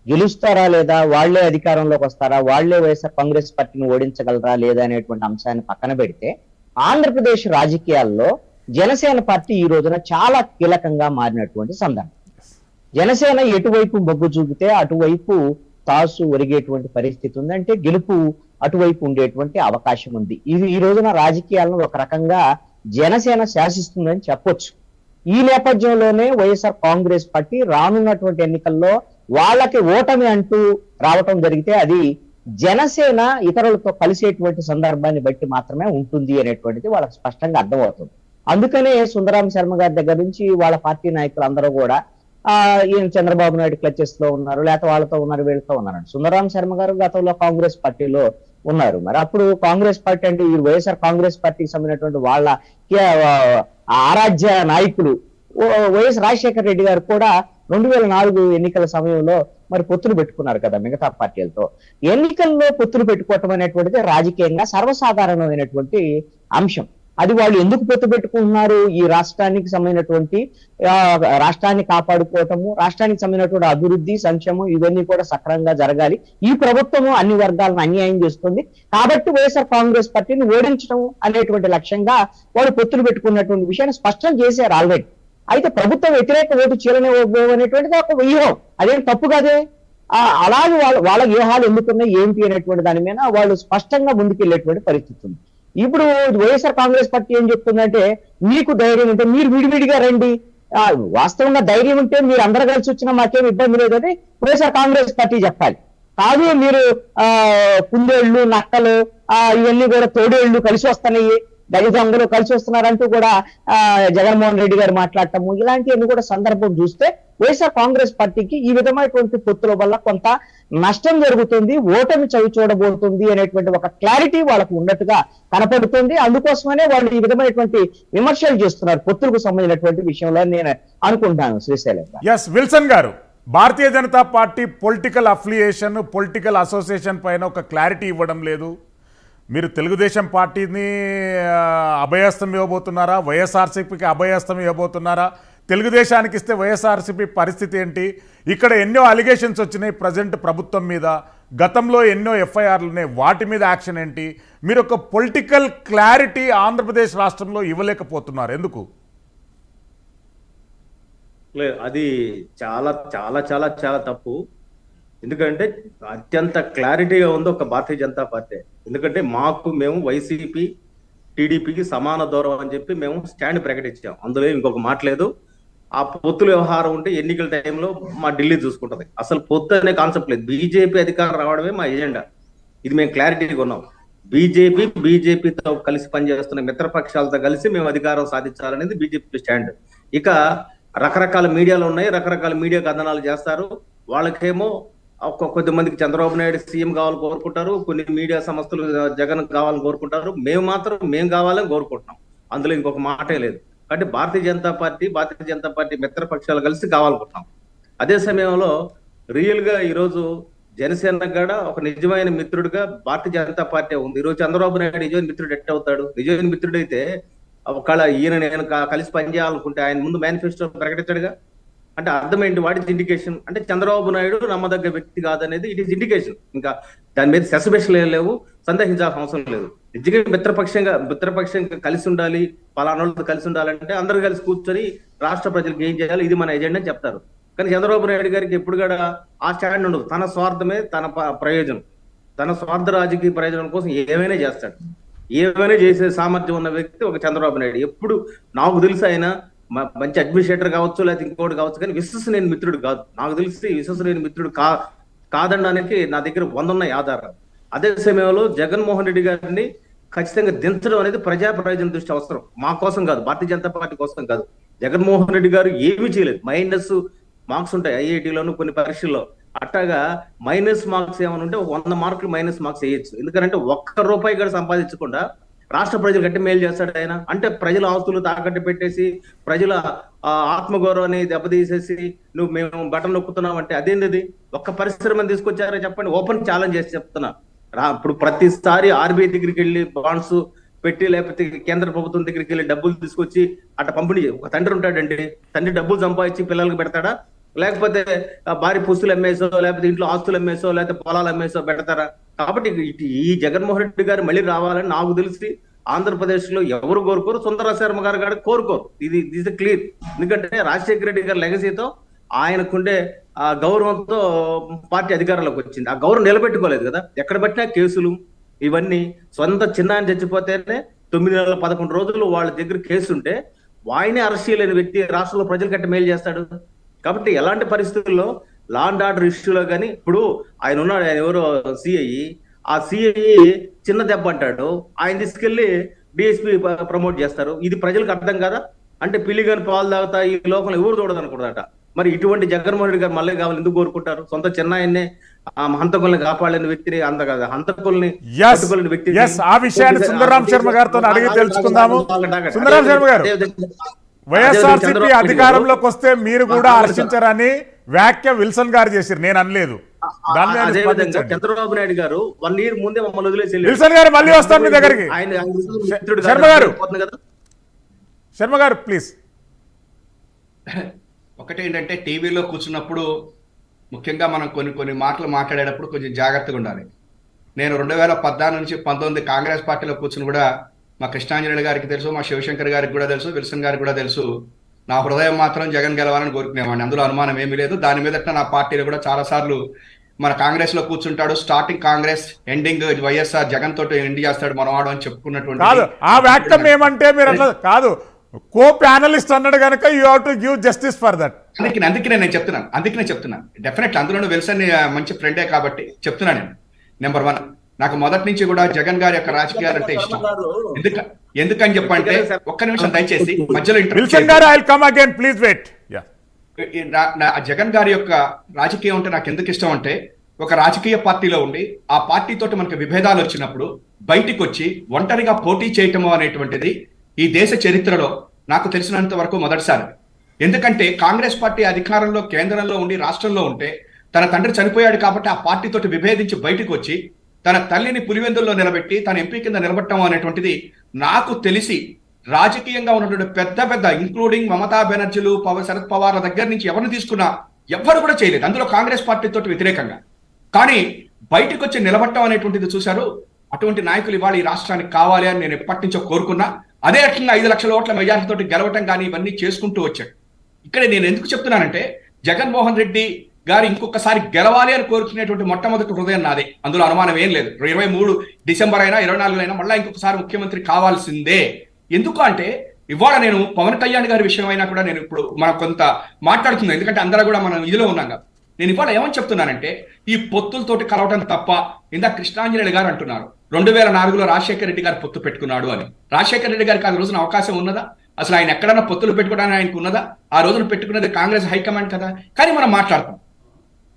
గెలుస్తారా లేదా, వాళ్లే అధికారంలోకి వస్తారా, వాళ్లే వైఎస్ఆర్ కాంగ్రెస్ పార్టీని ఓడించగలరా లేదా అనేటువంటి అంశాన్ని పక్కన పెడితే ఆంధ్రప్రదేశ్ రాజకీయాల్లో జనసేన పార్టీ ఈ రోజున చాలా కీలకంగా మారినటువంటి సందర్భం. జనసేన ఎటువైపు మొగ్గు చూపితే అటువైపు తాసు ఒరిగేటువంటి పరిస్థితి ఉంది. అంటే గెలుపు అటువైపు ఉండేటువంటి అవకాశం ఉంది. ఇది ఈ రోజున రాజకీయాలను ఒక రకంగా జనసేన శాసిస్తుందని చెప్పొచ్చు. ఈ నేపథ్యంలోనే వైఎస్ఆర్ కాంగ్రెస్ పార్టీ రానున్నటువంటి ఎన్నికల్లో వాళ్ళకి ఓటమి అంటూ రావటం జరిగితే అది జనసేన ఇతరులతో కలిసేటువంటి సందర్భాన్ని బట్టి మాత్రమే ఉంటుంది అనేటువంటిది వాళ్ళకి స్పష్టంగా అర్థమవుతుంది. అందుకనే సుందరాం శర్మ గారి దగ్గర నుంచి వాళ్ళ పార్టీ నాయకులు అందరూ కూడా ఈయన చంద్రబాబు నాయుడు క్లచెస్ లో ఉన్నారు, లేకపోతే వాళ్ళతో ఉన్నారు, వీళ్ళతో ఉన్నారు. సుందరాం శర్మ గారు గతంలో కాంగ్రెస్ పార్టీలో ఉన్నారు. మరి అప్పుడు కాంగ్రెస్ పార్టీ అంటే ఈ వైఎస్ఆర్ కాంగ్రెస్ పార్టీకి సంబంధించినటువంటి వాళ్ళ ఆరాధ్య నాయకులు వైఎస్ రాజశేఖర రెడ్డి గారు కూడా 2004 ఎన్నికల సమయంలో మరి పొత్తులు పెట్టుకున్నారు కదా మిగతా పార్టీలతో. ఎన్నికల్లో పొత్తులు పెట్టుకోవటం అనేటువంటిది రాజకీయంగా సర్వసాధారణమైనటువంటి అంశం. అది వాళ్ళు ఎందుకు పొత్తు పెట్టుకుంటున్నారు? ఈ రాష్ట్రానికి సంబంధించినటువంటి రాష్ట్రాన్ని కాపాడుకోవటము, రాష్ట్రానికి సంబంధించినటువంటి అభివృద్ధి, సంక్షేమం ఇవన్నీ కూడా సక్రమంగా జరగాలి. ఈ ప్రభుత్వము అన్ని వర్గాలను అన్యాయం చేస్తుంది కాబట్టి వైఎస్ఆర్ కాంగ్రెస్ పార్టీని ఓడించడం అనేటువంటి లక్ష్యంగా వాళ్ళు పొత్తులు పెట్టుకున్నటువంటి విషయాన్ని స్పష్టం చేశారు ఆల్రెడీ. అయితే ప్రభుత్వ వ్యతిరేక ఓటు చీలనివ్వనేటువంటిది ఒక వ్యూహం, అదేం తప్పు కాదే. అలాగే వాళ్ళ వ్యూహాలు ఎందుకున్నాయి ఏంటి అనేటువంటి దాని మీద వాళ్ళు స్పష్టంగా ముందుకెళ్లేటువంటి పరిస్థితి ఉంది. ఇప్పుడు వైఎస్ఆర్ కాంగ్రెస్ పార్టీ ఏం చెప్తుందంటే, మీకు ధైర్యం ఉంటే మీరు విడివిడిగా రండి, వాస్తవంగా ధైర్యం ఉంటే మీరు అందరూ కలిసి వచ్చినా మాకేం ఇబ్బంది లేదని వైఎస్ఆర్ కాంగ్రెస్ పార్టీ చెప్పాలి. కాదు మీరు కుందేళ్లు, నక్కలు ఇవన్నీ కూడా తోడేళ్లు కలిసి వస్తున్నాయి, దళితందరూ కలిసి వస్తున్నారంటూ కూడా జగన్మోహన్ రెడ్డి గారు మాట్లాడటము, ఇలాంటివన్నీ కూడా సందర్భం చూస్తే వైఎస్ఆర్ కాంగ్రెస్ పార్టీకి ఈ విధమైనటువంటి పొత్తుల వల్ల కొంత నష్టం జరుగుతుంది, ఓటమి చవి చూడబోతుంది అనేటువంటి ఒక క్లారిటీ వాళ్ళకు ఉన్నట్టుగా కనపడుతుంది. అందుకోసమనే వాళ్ళు ఈ విధమైనటువంటి విమర్శలు చేస్తున్నారు పొత్తులకు సంబంధించినటువంటి విషయంలో నేను అనుకుంటాను. Srisailam Wilson garu, Bharatiya Janata party political affiliation, political association పైన ఒక క్లారిటీ ఇవ్వడం లేదు. మీరు తెలుగుదేశం పార్టీని అభయస్తం ఇవ్వబోతున్నారా? వైఎస్ఆర్సీపీకి అభయస్తం ఇవ్వబోతున్నారా? తెలుగుదేశానికి ఇస్తే వైఎస్ఆర్సీపీ పరిస్థితి ఏంటి? ఇక్కడ ఎన్నో అలిగేషన్స్ వచ్చినాయి ప్రజెంట్ ప్రభుత్వం మీద, గతంలో ఎన్నో ఎఫ్ఐఆర్లు ఉన్నాయి, వాటి మీద యాక్షన్ ఏంటి? మీరు ఒక పొలిటికల్ క్లారిటీ ఆంధ్రప్రదేశ్ రాష్ట్రంలో ఇవ్వలేకపోతున్నారు, ఎందుకు? లేదు, అది చాలా చాలా చాలా చాలా తప్పు. ఎందుకంటే అత్యంత క్లారిటీగా ఉంది ఒక భారతీయ జనతా పార్టీ. ఎందుకంటే మేము వైసీపీ టీడీపీకి సమాన దూరం అని చెప్పి మేము స్టాండ్ ప్రకటించాం. అందులో ఇంకొక మాట లేదు. ఆ పొత్తుల వ్యవహారం ఉంటే ఎన్నికల టైంలో మా ఢిల్లీ చూసుకుంటది. అసలు పొత్తు అనే కాన్సెప్ట్ లేదు. బీజేపీ అధికారం రావడమే మా ఎజెండా. ఇది మేము క్లారిటీగా ఉన్నాం. బీజేపీతో కలిసి పనిచేస్తున్న మిత్రపక్షాలతో కలిసి మేము అధికారం సాధించాలనేది బీజేపీ స్టాండ్. ఇక రకరకాల మీడియాలు ఉన్నాయి, రకరకాల మీడియా కథనాలు చేస్తారు. వాళ్ళకేమో కొద్దిమందికి చంద్రబాబు నాయుడు సీఎం కావాలని కోరుకుంటారు, కొన్ని మీడియా సంస్థలు జగన్ కావాలని కోరుకుంటారు. మేము కావాలని కోరుకుంటున్నాం. అందులో ఇంకొక మాటే లేదు. కాబట్టి భారతీయ జనతా పార్టీ మిత్రపక్షాలు కలిసి కావాలనుకుంటున్నాం. అదే సమయంలో రియల్ గా ఈరోజు జనసేన కూడా ఒక నిజమైన మిత్రుడిగా భారతీయ జనతా పార్టీ ఉంది. ఈరోజు చంద్రబాబు నాయుడు నిజమైన మిత్రుడు ఎట్ట అవుతాడు? నిజమైన మిత్రుడు అయితే ఒకవేళ నేను కలిసి పనిచేయాలనుకుంటే ఆయన ముందు మేనిఫెస్టో ప్రకటించాడుగా. అంటే అర్థం ఏంటి? What is indication? అంటే చంద్రబాబు నాయుడు నమ్మదగ్గ వ్యక్తి కాదనేది ఇట్ ఈస్ ఇండికేషన్. ఇంకా దాని మీద సస్పెషన్లు ఏం లేవు, సందేహించాల్సిన అవసరం లేదు. నిజంగా మిత్రపక్షంగా కలిసి ఉండాలి, పలానాళ్ళతో కలిసి ఉండాలంటే అందరూ కలిసి కూర్చొని రాష్ట్ర ప్రజలకు ఏం చేయాలి, ఇది మన ఎజెండా అని చెప్తారు. కానీ చంద్రబాబు నాయుడు గారికి ఎప్పుడు కూడా ఆ స్టాండ్ ఉండదు. తన స్వార్థమే తన ప్రయోజనం, తన స్వార్థ రాజకీయ ప్రయోజనం కోసం ఏమైనా చేస్తాడు. ఏమైనా చేసే సామర్థ్యం ఉన్న వ్యక్తి ఒక చంద్రబాబు నాయుడు. ఎప్పుడు నాకు తెలిసి ఆయన మంచి అడ్మినిస్ట్రేటర్ కావచ్చు, లేకపోతే ఇంకోటి కావచ్చు, కానీ విశ్వసనీయ మిత్రుడు కాదు. నాకు తెలిసి విశ్వసనీయ మిత్రుడు కాదనడానికి నా దగ్గర 100 ఉన్నాయి ఆధారాలు. అదే సమయంలో జగన్మోహన్ రెడ్డి గారిని ఖచ్చితంగా దించడం అనేది ప్రజా ప్రయోజనం దృష్టి అవసరం, మా కోసం కాదు, భారతీయ జనతా పార్టీ కోసం కాదు. జగన్మోహన్ రెడ్డి గారు ఏమీ చేయలేదు. మైనస్ మార్క్స్ ఉంటాయి ఐఐటీలోను కొన్ని పరీక్షల్లో. అట్టాగా మైనస్ మార్క్స్ ఏమైనా ఉంటే 100 మార్కులు మైనస్ మార్క్స్ వేయచ్చు. ఎందుకంటే ₹1 కూడా సంపాదించకుండా రాష్ట్ర ప్రజలు గట్టి మేలు చేస్తాడు ఆయన. అంటే ప్రజల ఆస్తులు తాకట్టు పెట్టేసి, ప్రజల ఆత్మగౌరవాన్ని దెబ్బతీసేసి మేము బటన్ నొక్కుతున్నాం అంటే అదేంటిది? ఒక్క పరిశ్రమను తీసుకొచ్చారో చెప్పండి. ఓపెన్ ఛాలెంజ్ చేసి చెప్తున్నా. ఇప్పుడు ప్రతిసారి ఆర్బీఐ దగ్గరికి వెళ్ళి బాండ్స్ పెట్టి, లేకపోతే కేంద్ర ప్రభుత్వం దగ్గరికి వెళ్ళి డబ్బులు తీసుకొచ్చి అట్ట పంపిణీ. ఒక తండ్రి ఉంటాడండి, తండ్రి డబ్బులు సంపాదించి పిల్లలకు పెడతాడా? లేకపోతే భారీ పుస్తులు అమ్మేసో, లేకపోతే ఇంట్లో ఆస్తులు అమ్మేసో, లేకపోతే పొలాలు అమ్మేసో పెడతారా? కాబట్టి ఈ జగన్మోహన్ రెడ్డి గారు మళ్ళీ రావాలని నాకు తెలిసి ఆంధ్రప్రదేశ్ లో ఎవరు కోరుకోరు, సుందర శర్మ గారు కూడా కోరుకోరు. ఇది క్లియర్. ఎందుకంటే రాజశేఖర రెడ్డి గారి లెగసీతో ఆయనకుండే ఆ గౌరవంతో పార్టీ అధికారంలోకి వచ్చింది. ఆ గౌరవం నిలబెట్టుకోలేదు కదా. ఎక్కడ పట్టినా కేసులు ఇవన్నీ. సొంత చిన్నాన్ని చచ్చిపోతేనే 9 నెలల 11 రోజులు వాళ్ళ దగ్గర కేసు ఉంటే ఆయనే అరెస్ట్ చేయలేని వ్యక్తి రాష్ట్రంలో ప్రజలు కట్టి మేలు చేస్తాడు. కాబట్టి ఎలాంటి పరిస్థితుల్లో లా అండ్ ఆర్డర్ ఇష్యూలో కానీ ఇప్పుడు ఆయన ఉన్నాడు, ఆయన ఎవరో సిఐ, ఆ సిఐ చిన్న దెబ్బ అంటాడు, ఆయన తీసుకెళ్లి డిఎస్పీ ప్రమోట్ చేస్తారు. ఇది ప్రజలకు అర్థం కదా. అంటే పిల్లిగాని పాలు తాగుతా ఈ లోకంలో ఎవరు చూడదు అనుకుంటారట. మరి ఇటువంటి జగన్మోహన్ రెడ్డి గారు మళ్ళీ కావాలి ఎందుకు కోరుకుంటారు? సొంత చెన్నైనే ఆ హంతకుల్ని కాపాడలేని వ్యక్తిని, అంత కదా హంతకుల్ని వ్యక్తి. ఆ విషయాన్ని సుందరరాం శర్మ గారితో అడిగి తెలుసుకుందాము. సుందరరాం శర్మ గారు, వైఎస్ఆర్సీపీ అధికారంలోకి వస్తే మీరు కూడా హర్షించరని వ్యాఖ్య విల్సన్ గారు చేశారు, నేను అనలేదు. అదేవిధంగా చంద్రబాబు నాయుడు గారు 1 year ముందే మమ్మల్ని వదిలేసి విల్సన్ గారు మళ్ళీ వస్తాను మీ దగ్గరికి. శర్మ గారు ప్లీజ్. ఒకటేంటంటే టీవీలో కూర్చున్నప్పుడు ముఖ్యంగా మనం కొన్ని మాటలు మాట్లాడేటప్పుడు కొంచెం జాగ్రత్తగా ఉండాలి. నేను 2014 నుంచి 19 కాంగ్రెస్ పార్టీలో కూర్చుని కూడా మా కృష్ణాంజనేయులు గారికి తెలుసు, మా శివశంకర్ గారికి కూడా తెలుసు, విల్సన్ గారికి కూడా తెలుసు, నా హృదయం మాత్రం జగన్ గెలవాలని కోరుకునేవాడిని. అందులో అనుమానం ఏమీ లేదు. దాని మీదట నా పార్టీలో కూడా చాలా సార్లు మన కాంగ్రెస్ లో కూర్చుంటాడు, స్టార్టింగ్ కాంగ్రెస్, ఎండింగ్ వైఎస్ఆర్ జగన్ తోటి ఎండ్ చేస్తాడు మనవాడు అని చెప్పుకున్నటువంటి కాదు. ఆ వ్యాఖ్యం ఏమంటే మీరు అట్లా కాదు, కో ప్యానలిస్ట్ అన్నాడు కనుక you have to give justice for that. అందుకనే నేను చెప్తున్నాను డెఫినెట్లీ అందులోనూ విల్సన్ మంచి ఫ్రెండే కాబట్టి చెప్తున్నాను. నేను నెంబర్ 1, నాకు మొదటి నుంచి కూడా జగన్ గారి యొక్క రాజకీయాలు అంటే ఇష్టం. ఎందుకని చెప్పంటే, ఒక్క నిమిషం దయచేసి మధ్యలో జగన్ గారి యొక్క రాజకీయం అంటే నాకు ఎందుకు ఇష్టం అంటే, ఒక రాజకీయ పార్టీలో ఉండి ఆ పార్టీతోటి మనకు విభేదాలు వచ్చినప్పుడు బయటికి వచ్చి ఒంటరిగా పోటీ చేయటము అనేటువంటిది ఈ దేశ చరిత్రలో నాకు తెలిసినంత వరకు మొదటిసారి. ఎందుకంటే కాంగ్రెస్ పార్టీ అధికారంలో కేంద్రంలో ఉండి రాష్ట్రంలో ఉంటే తన తండ్రి చనిపోయాడు కాబట్టి ఆ పార్టీతోటి విభేదించి బయటకు వచ్చి తన తల్లిని పులివెందుల్లో నిలబెట్టి తన ఎంపీ కింద నిలబెట్టడం అనేటువంటిది నాకు తెలిసి రాజకీయంగా ఉన్నటువంటి పెద్ద ఇంక్లూడింగ్ మమతా బెనర్జీలు, శరద్ పవార్ల దగ్గర నుంచి ఎవరిని తీసుకున్నా ఎవ్వరు కూడా చేయలేదు, అందులో కాంగ్రెస్ పార్టీతో వ్యతిరేకంగా. కానీ బయటకు వచ్చి నిలబట్టడం అనేటువంటిది చూశారు. అటువంటి నాయకులు ఇవాళ ఈ రాష్ట్రానికి కావాలి అని నేను ఎప్పటి నుంచో కోరుకున్నా. అదే రకంగా 5 లక్షల ఓట్ల మెజారిటీతో గెలవటం కానీ ఇవన్నీ చేసుకుంటూ వచ్చాడు. ఇక్కడ నేను ఎందుకు చెప్తున్నానంటే, జగన్మోహన్ రెడ్డి గారు ఇంకొకసారి గెలవాలి అని కోరుకునేటువంటి మొట్టమొదటి హృదయం నాదే, అందులో అనుమానం ఏం లేదు. 23 డిసెంబర్ అయినా 24 అయినా మళ్ళీ ఇంకొకసారి ముఖ్యమంత్రి కావాల్సిందే. ఎందుకు అంటే ఇవాళ నేను పవన్ కళ్యాణ్ గారి విషయం అయినా కూడా నేను ఇప్పుడు మనం కొంత మాట్లాడుతున్నాం, ఎందుకంటే అందరూ కూడా మనం ఇదిలో ఉన్నాం కదా. నేను ఇవాళ ఏమని చెప్తున్నానంటే, ఈ పొత్తులతోటి కలవటం తప్ప, ఇందాక కృష్ణాంజనేయులు గారు అంటున్నారు 2004లో రాజశేఖర రెడ్డి గారు పొత్తు పెట్టుకున్నాడు అని. రాజశేఖర రెడ్డి గారికి ఆ రోజున అవకాశం ఉన్నదా? అసలు ఆయన ఎక్కడన్నా పొత్తులు పెట్టుకోవడానికి ఆయనకు ఉన్నదా? ఆ రోజున పెట్టుకున్నది కాంగ్రెస్ హైకమాండ్ కదా. కానీ మనం మాట్లాడతాం.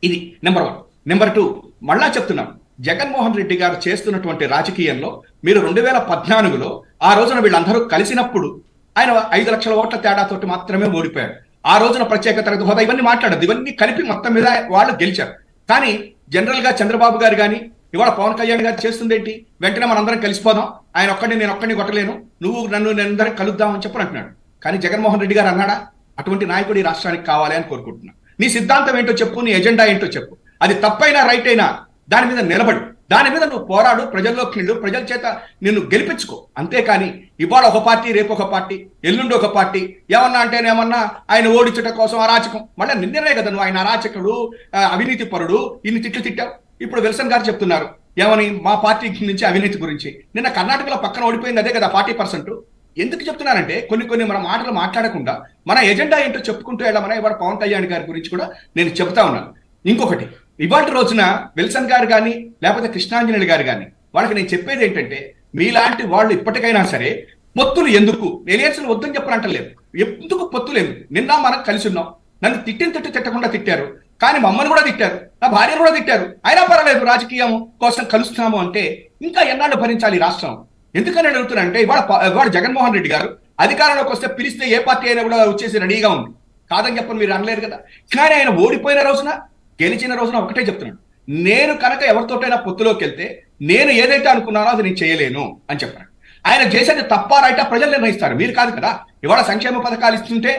ఇది నెంబర్ 1. నెంబర్ 2, మళ్ళా చెప్తున్నాం, జగన్మోహన్ రెడ్డి గారు చేస్తున్నటువంటి రాజకీయంలో మీరు 2014లో ఆ రోజున వీళ్ళందరూ కలిసినప్పుడు ఆయన 5 లక్షల ఓట్ల తేడాతోటి మాత్రమే ఓడిపోయాడు. ఆ రోజున ప్రత్యేక తరగతి హోదా ఇవన్నీ మాట్లాడదు, ఇవన్నీ కలిపి మొత్తం మీద వాళ్ళు గెలిచారు. కానీ జనరల్ గా చంద్రబాబు గారు కానీ ఇవాళ పవన్ కళ్యాణ్ గారు చేస్తుంది ఏంటి? వెంటనే మనందరం కలిసిపోదాం, ఆయన నేను ఒక్కడిని కొట్టలేను, నువ్వు నన్ను అందరం కలుద్దాం అని చెప్పని అంటున్నాడు. కానీ జగన్మోహన్ రెడ్డి గారు అన్నాడా? అటువంటి నాయకుడు ఈ రాష్ట్రానికి కావాలి అని కోరుకుంటున్నాను. నీ సిద్ధాంతం ఏంటో చెప్పు, నీ ఎజెండా ఏంటో చెప్పు, అది తప్పైనా రైట్ అయినా దాని మీద నిలబడు, దాని మీద నువ్వు పోరాడు, ప్రజల్లోకి నిండు, ప్రజల చేత నిన్ను గెలిపించుకో. అంతేకాని ఇవాళ ఒక పార్టీ, రేపు ఒక పార్టీ, ఎల్లుండి ఒక పార్టీ, ఏమన్నా అంటేనేమన్నా ఆయన ఓడించడం కోసం అరాచకం. మళ్ళీ నిన్ననే కదా నువ్వు ఆయన అరాచకుడు, అవినీతి పరుడు, ఇన్ని తిట్లు తిట్టావు. ఇప్పుడు విల్సన్ గారు చెప్తున్నారు ఏమని, మా పార్టీ నుంచి అవినీతి గురించి. నిన్న కర్ణాటకలో పక్కన ఓడిపోయింది అదే కదా 40%. ఎందుకు చెప్తున్నానంటే కొన్ని మన మాటలు మాట్లాడకుండా మన ఎజెండా ఏంటో చెప్పుకుంటూ వెళ్ళమని ఇవాళ పవన్ కళ్యాణ్ గారి గురించి కూడా నేను చెప్తా ఉన్నాను. ఇంకొకటి, ఇవాళ రోజున విల్సన్ గారు కానీ లేకపోతే కృష్ణాంజనేయులు గారు కానీ వాళ్ళకి నేను చెప్పేది ఏంటంటే, మీలాంటి వాళ్ళు ఇప్పటికైనా సరే పొత్తులు ఎందుకు, ఎలియన్స్లు వద్దని చెప్పనంటలేదు, ఎందుకు పొత్తులు ఎందుకు? నిన్న మనం కలిసి ఉన్నాం, నన్ను తిట్టకుండా తిట్టారు, కానీ మమ్మల్ని కూడా తిట్టారు, నా భార్యను కూడా తిట్టారు, అయినా పర్వాలేదు రాజకీయం కోసం కలుస్తున్నాము అంటే ఇంకా ఎన్నాళ్ళు భరించాలి ఈ రాష్ట్రం? ఎందుకని అడుగుతున్నానంటే, ఇవాళ జగన్మోహన్ రెడ్డి గారు అధికారంలోకి వస్తే పిలిస్తే ఏ పార్టీ అయినా కూడా వచ్చేసి రెడీగా ఉంది, కాదని చెప్పని మీరు అనలేరు కదా. కానీ ఆయన ఓడిపోయిన రోజున గెలిచిన రోజున ఒకటే చెప్తున్నాడు, నేను కనుక ఎవరితోటైనా పొత్తులోకి వెళ్తే నేను ఏదైతే అనుకున్నానో అది నేను చేయలేను అని చెప్పాను. ఆయన చేసేది తప్ప రైటా ప్రజలు నిర్ణయిస్తారు, మీరు కాదు కదా. ఇవాళ సంక్షేమ పథకాలు ఇస్తుంటే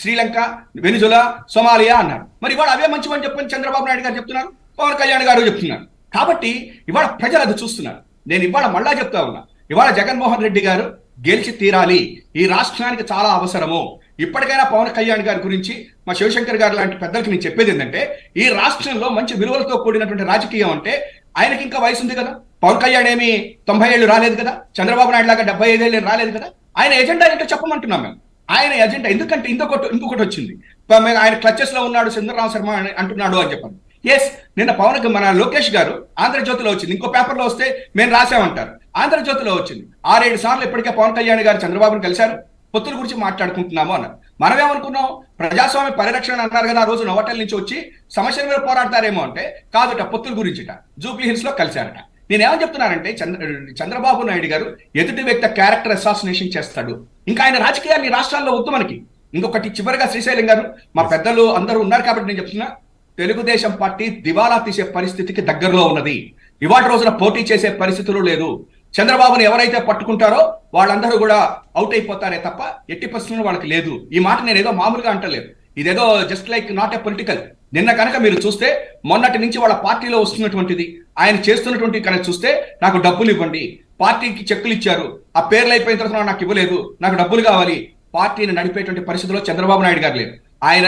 శ్రీలంక, వెనిజులా, సోమాలియా అన్నారు, మరి ఇవాళ అవే మంచివని చెప్పని చంద్రబాబు నాయుడు గారు చెప్తున్నారు, పవన్ కళ్యాణ్ గారు చెప్తున్నారు. కాబట్టి ఇవాళ ప్రజలు అది చూస్తున్నారు. నేను ఇవాళ మళ్ళా చెప్తా ఉన్నా, ఇవాళ జగన్మోహన్ రెడ్డి గారు గెలిచి తీరాలి, ఈ రాష్ట్రానికి చాలా అవసరము. ఇప్పటికైనా పవన్ కళ్యాణ్ గారి గురించి మా శివశంకర్ గారు లాంటి పెద్దలకి నేను చెప్పేది ఏంటంటే, ఈ రాష్ట్రంలో మంచి విలువలతో కూడినటువంటి రాజకీయం అంటే, ఆయనకి ఇంకా వయసు ఉంది కదా. పవన్ కళ్యాణ్ ఏమి 90 ఏళ్ళు రాలేదు కదా, చంద్రబాబు నాయుడు లాగా 75 ఏళ్ళు రాలేదు కదా. ఆయన ఎజెండా ఏంటో చెప్పమంటున్నాం మేము. ఆయన ఎజెండా. ఎందుకంటే ఇంకొకటి వచ్చింది. ఆయన క్లచెస్ లో ఉన్నాడు చంద్రరామ శర్మ అంటున్నాడు అని చెప్పాను. ఎస్, నిన్న మన లోకేష్ గారు ఆంధ్రజ్యోతిలో వచ్చింది, ఇంకో పేపర్లో వస్తే మేము రాసామంటారు. ఆంధ్రజ్యోతిలో వచ్చింది 6-7 సార్లు ఇప్పటికే పవన్ కళ్యాణ్ గారు చంద్రబాబును కలిశారు, పొత్తుల గురించి మాట్లాడుకుంటున్నాము అన్నారు. మనమేమనుకున్నాం, ప్రజాస్వామ్య పరిరక్షణ అన్నారు కదా ఆ రోజు నోటల్ నుంచి వచ్చి, సమస్యల మీద పోరాడతారేమో అంటే కాదుట, పొత్తుల గురించిట జూబ్లీ హిల్స్ లో కలిశారట. నేనేమని చెప్తున్నానంటే, చంద్రబాబు నాయుడు గారు ఎదుటి వ్యక్తి క్యారెక్టర్ అసాసినేషన్ చేస్తాడు. ఇంకా ఆయన రాజకీయాలు ఈ రాష్ట్రాల్లో వద్దు మనకి. ఇంకొకటి చివరిగా శ్రీశైలం గారు, మా పెద్దలు అందరూ ఉన్నారు కాబట్టి నేను చెప్తున్నా, తెలుగుదేశం పార్టీ దివాలా తీసే పరిస్థితికి దగ్గరలో ఉన్నది. ఇవాటి రోజున పోటీ చేసే పరిస్థితులు లేదు. చంద్రబాబుని ఎవరైతే పట్టుకుంటారో వాళ్ళందరూ కూడా అవుట్ అయిపోతారే తప్ప ఎట్టి పరిస్థితుల్లో వాళ్ళకి లేదు. ఈ మాట నేను ఏదో మామూలుగా అంటలేదు, ఇదేదో just like not a political. నిన్న కనుక మీరు చూస్తే, మొన్నటి నుంచి వాళ్ళ పార్టీలో వస్తున్నటువంటిది, ఆయన చేస్తున్నటువంటి కనుక చూస్తే, నాకు డబ్బులు ఇవ్వండి, పార్టీకి చెక్కులు ఇచ్చారు, ఆ పేర్లు అయిపోయిన తర్వాత నాకు ఇవ్వలేదు, నాకు డబ్బులు కావాలి, పార్టీని నడిపేటువంటి పరిస్థితిలో చంద్రబాబు నాయుడు గారు లేరు. ఆయన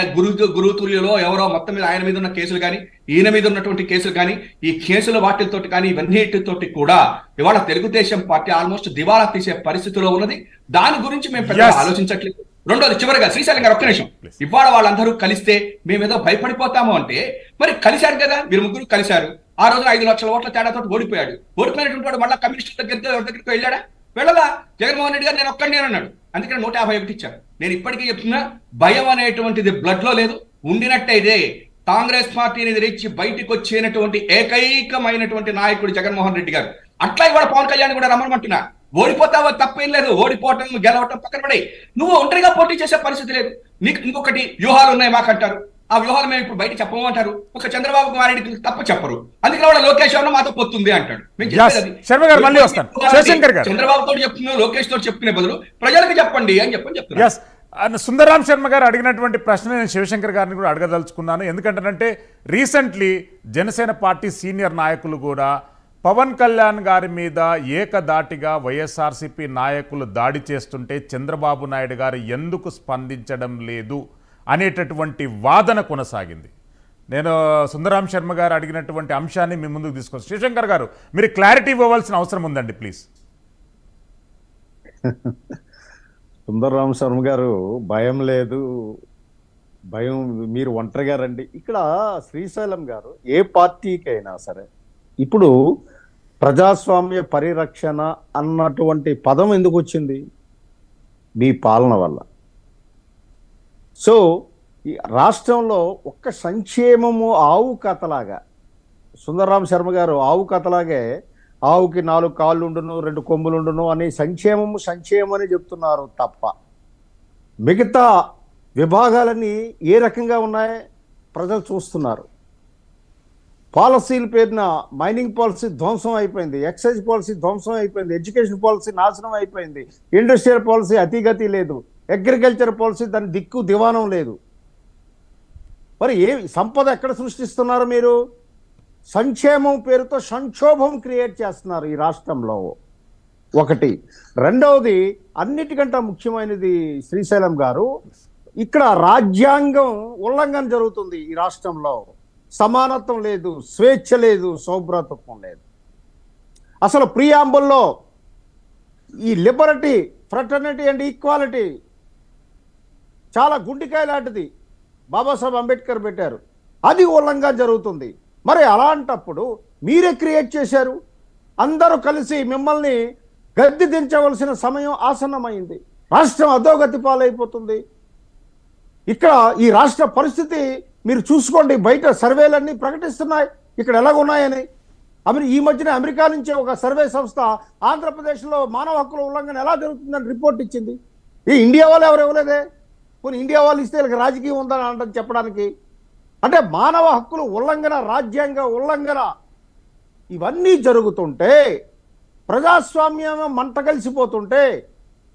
గురుతుల్యలో ఎవరో మొత్తం మీద ఆయన మీద ఉన్న కేసులు కానీ, ఈయన మీద ఉన్నటువంటి కేసులు కానీ, ఈ కేసుల వాటితోటి కానీ ఇవన్నిటితోటి కూడా ఇవాళ తెలుగుదేశం పార్టీ ఆల్మోస్ట్ దివాలా తీసే పరిస్థితిలో ఉన్నది. దాని గురించి మేము పెద్దగా ఆలోచించట్లేదు. రెండోది, చివరిగా శ్రీశైలం గారు ఒక్క నిమిషం, ఇవాళ వాళ్ళందరూ కలిస్తే మేమేదో భయపడిపోతాము అంటే, మరి కలిశారు కదా, మీరు ముగ్గురు కలిశారు. ఆ రోజున 5 లక్షల ఓట్ల తేడాతో ఓడిపోయాడు. ఓడిపోయినటువంటి వాడు మళ్ళీ కమ్యూనిస్టు దగ్గరికి వెళ్ళాడా? వెళ్ళదా? జగన్మోహన్ రెడ్డి గారు నేను ఒక్కడిని అన్నాడు, అందుకని 151 ఇచ్చారు. నేను ఇప్పటికీ చెప్తున్నా, భయం అనేటువంటిది బ్లడ్ లో లేదు. ఉండినట్టయితే కాంగ్రెస్ పార్టీని ఎదిరించి బయటికి వచ్చేటువంటి ఏకైకమైనటువంటి నాయకుడు జగన్మోహన్ రెడ్డి గారు. అట్లా ఇవాళ పవన్ కళ్యాణ్ కూడా రమ్మమంటున్నా. ఓడిపోతావో తప్పేం లేదు, ఓడిపోవటం గెలవటం పక్కన పడి నువ్వు ఒంటరిగా పోటీ చేసే పరిస్థితి లేదు. నీకు ఇంకొకటి వ్యూహాలు ఉన్నాయి మాకంటారు, ఆ వ్యూహాలు మేము ఇప్పుడు బయట చెప్పమంటారు. ఒక చంద్రబాబు నాయుడికి తప్ప చెప్పరు, అందుకని వాళ్ళ లోకేష్ గారు మాతో పొత్తుంది అంటాడు. చంద్రబాబు తోటి చెప్తున్నా, లోకేష్ తోటి చెప్పుకునే బదులు ప్రజలకు చెప్పండి అని చెప్తున్నారు. సుందరరాం శర్మ గారు అడిగినటువంటి ప్రశ్న నేను శివశంకర్ గారిని కూడా అడగదలుచుకున్నాను. ఎందుకంటే రీసెంట్లీ జనసేన పార్టీ సీనియర్ నాయకులు కూడా పవన్ కళ్యాణ్ గారి మీద ఏకదాటిగా వైఎస్ఆర్సీపీ నాయకులు దాడి చేస్తుంటే చంద్రబాబు నాయుడు గారు ఎందుకు స్పందించడం లేదు అనేటటువంటి వాదన కొనసాగింది. నేను సుందరరాం శర్మ గారు అడిగినటువంటి అంశాన్ని మీ ముందుకు తీసుకొస్తాను. శివశంకర్ గారు, మీరు క్లారిటీ ఇవ్వవలసిన అవసరం ఉందండి, ప్లీజ్. సుందరరాం శర్మ గారు, భయం లేదు, భయం మీరు ఒంటరిగా రండి. ఇక్కడ శ్రీశైలం గారు, ఏ పార్టీకైనా సరే ఇప్పుడు ప్రజాస్వామ్య పరిరక్షణ అన్నటువంటి పదం ఎందుకు వచ్చింది? మీ పాలన వల్ల. సో ఈ రాష్ట్రంలో ఒక్క సంక్షేమము ఆవు కథలాగా, సుందరరాం శర్మ గారు ఆవు కథలాగే, ఆవుకి 4 కాళ్ళు ఉండును 2 కొమ్ములు ఉండును అని సంక్షేమం అని చెప్తున్నారు తప్ప, మిగతా విభాగాలన్నీ ఏ రకంగా ఉన్నాయో ప్రజలు చూస్తున్నారు. పాలసీల పేరున మైనింగ్ పాలసీ ధ్వంసం అయిపోయింది, ఎక్సైజ్ పాలసీ ధ్వంసం అయిపోయింది, ఎడ్యుకేషన్ పాలసీ నాశనం అయిపోయింది, ఇండస్ట్రియల్ పాలసీ అతిగతి లేదు, అగ్రికల్చర్ పాలసీ దాని దిక్కు దివానం లేదు. మరి ఏ సంపద ఎక్కడ సృష్టిస్తున్నారు మీరు? సంక్షేమం పేరుతో సంక్షోభం క్రియేట్ చేస్తున్నారు ఈ రాష్ట్రంలో. ఒకటి. రెండవది, అన్నిటికంటే ముఖ్యమైనది శ్రీశైలం గారు, ఇక్కడ రాజ్యాంగం ఉల్లంఘన జరుగుతుంది ఈ రాష్ట్రంలో. సమానత్వం లేదు, స్వేచ్ఛ లేదు, సౌభ్రతత్వం లేదు. అసలు ప్రియాంబుల్లో ఈ లిబర్టీ, ఫ్రెటర్నిటీ అండ్ ఈక్వాలిటీ చాలా గుండికాయ లాంటిది బాబాసాహెబ్ అంబేద్కర్ పెట్టారు, అది ఉల్లంఘన జరుగుతుంది. మరి అలాంటప్పుడు మీరే క్రియేట్ చేశారు. అందరూ కలిసి మిమ్మల్ని గద్దె దించవలసిన సమయం ఆసన్నమైంది. రాష్ట్రం అధోగతి పాలైపోతుంది. ఇక్కడ ఈ రాష్ట్ర పరిస్థితి మీరు చూసుకోండి, బయట సర్వేలన్నీ ప్రకటిస్తున్నాయి ఇక్కడ ఎలాగున్నాయని. ఈ మధ్యన అమెరికా నుంచి ఒక సర్వే సంస్థ ఆంధ్రప్రదేశ్లో మానవ హక్కుల ఉల్లంఘన ఎలా జరుగుతుందని రిపోర్ట్ ఇచ్చింది. ఈ ఇండియా వాళ్ళు ఎవరు ఇవ్వలేదే? కొన్ని ఇండియా వాళ్ళు ఇస్తే వీళ్ళకి రాజకీయం ఉందని అంటారు చెప్పడానికి. అంటే మానవ హక్కులు ఉల్లంఘన, రాజ్యాంగ ఉల్లంఘన ఇవన్నీ జరుగుతుంటే, ప్రజాస్వామ్యం మంట కలిసిపోతుంటే,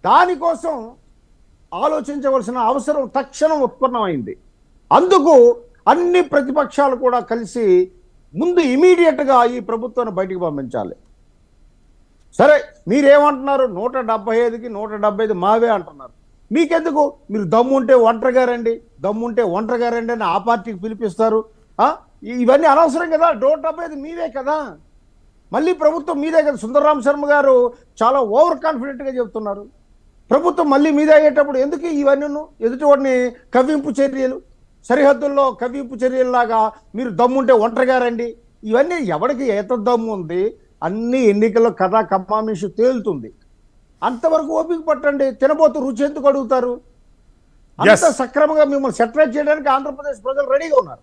దానికోసం ఆలోచించవలసిన అవసరం తక్షణం ఉత్పన్నమైంది. అందుకు అన్ని ప్రతిపక్షాలు కూడా కలిసి ముందు ఇమీడియట్గా ఈ ప్రభుత్వాన్ని బయటికి పంపించాలి. సరే, మీరేమంటున్నారు? 175కి 175 మావే అంటున్నారు. మీకెందుకు? మీరు దమ్ముంటే ఒంటరిగా రండి అని ఆ పార్టీకి పిలిపిస్తారు. ఇవన్నీ అనవసరం కదా. 175 మీవే కదా, మళ్ళీ ప్రభుత్వం మీదే కదా. సుందరరాం శర్మ గారు చాలా ఓవర్ కాన్ఫిడెంట్గా చెప్తున్నారు. ప్రభుత్వం మళ్ళీ మీద అయ్యేటప్పుడు ఎందుకు ఇవన్నీ ఎదుటివాడిని కవ్వింపు చర్యలు, సరిహద్దుల్లో కవ్వింపు చర్యల్లాగా మీరు దమ్ముంటే ఒంటరిగా రండి, ఇవన్నీ ఎవరికి ఎంత దమ్ము ఉంది? అన్ని ఎన్నికల్లో కథా కమామిషు తేలుతుంది. అంతవరకు ఓపిక పట్టండి. తినబోతు రుచి ఎందుకు అడుగుతారు? అంత సక్రమంగా మిమ్మల్ని సెటరేట్ చేయడానికి ఆంధ్రప్రదేశ్ ప్రజలు రెడీగా ఉన్నారు.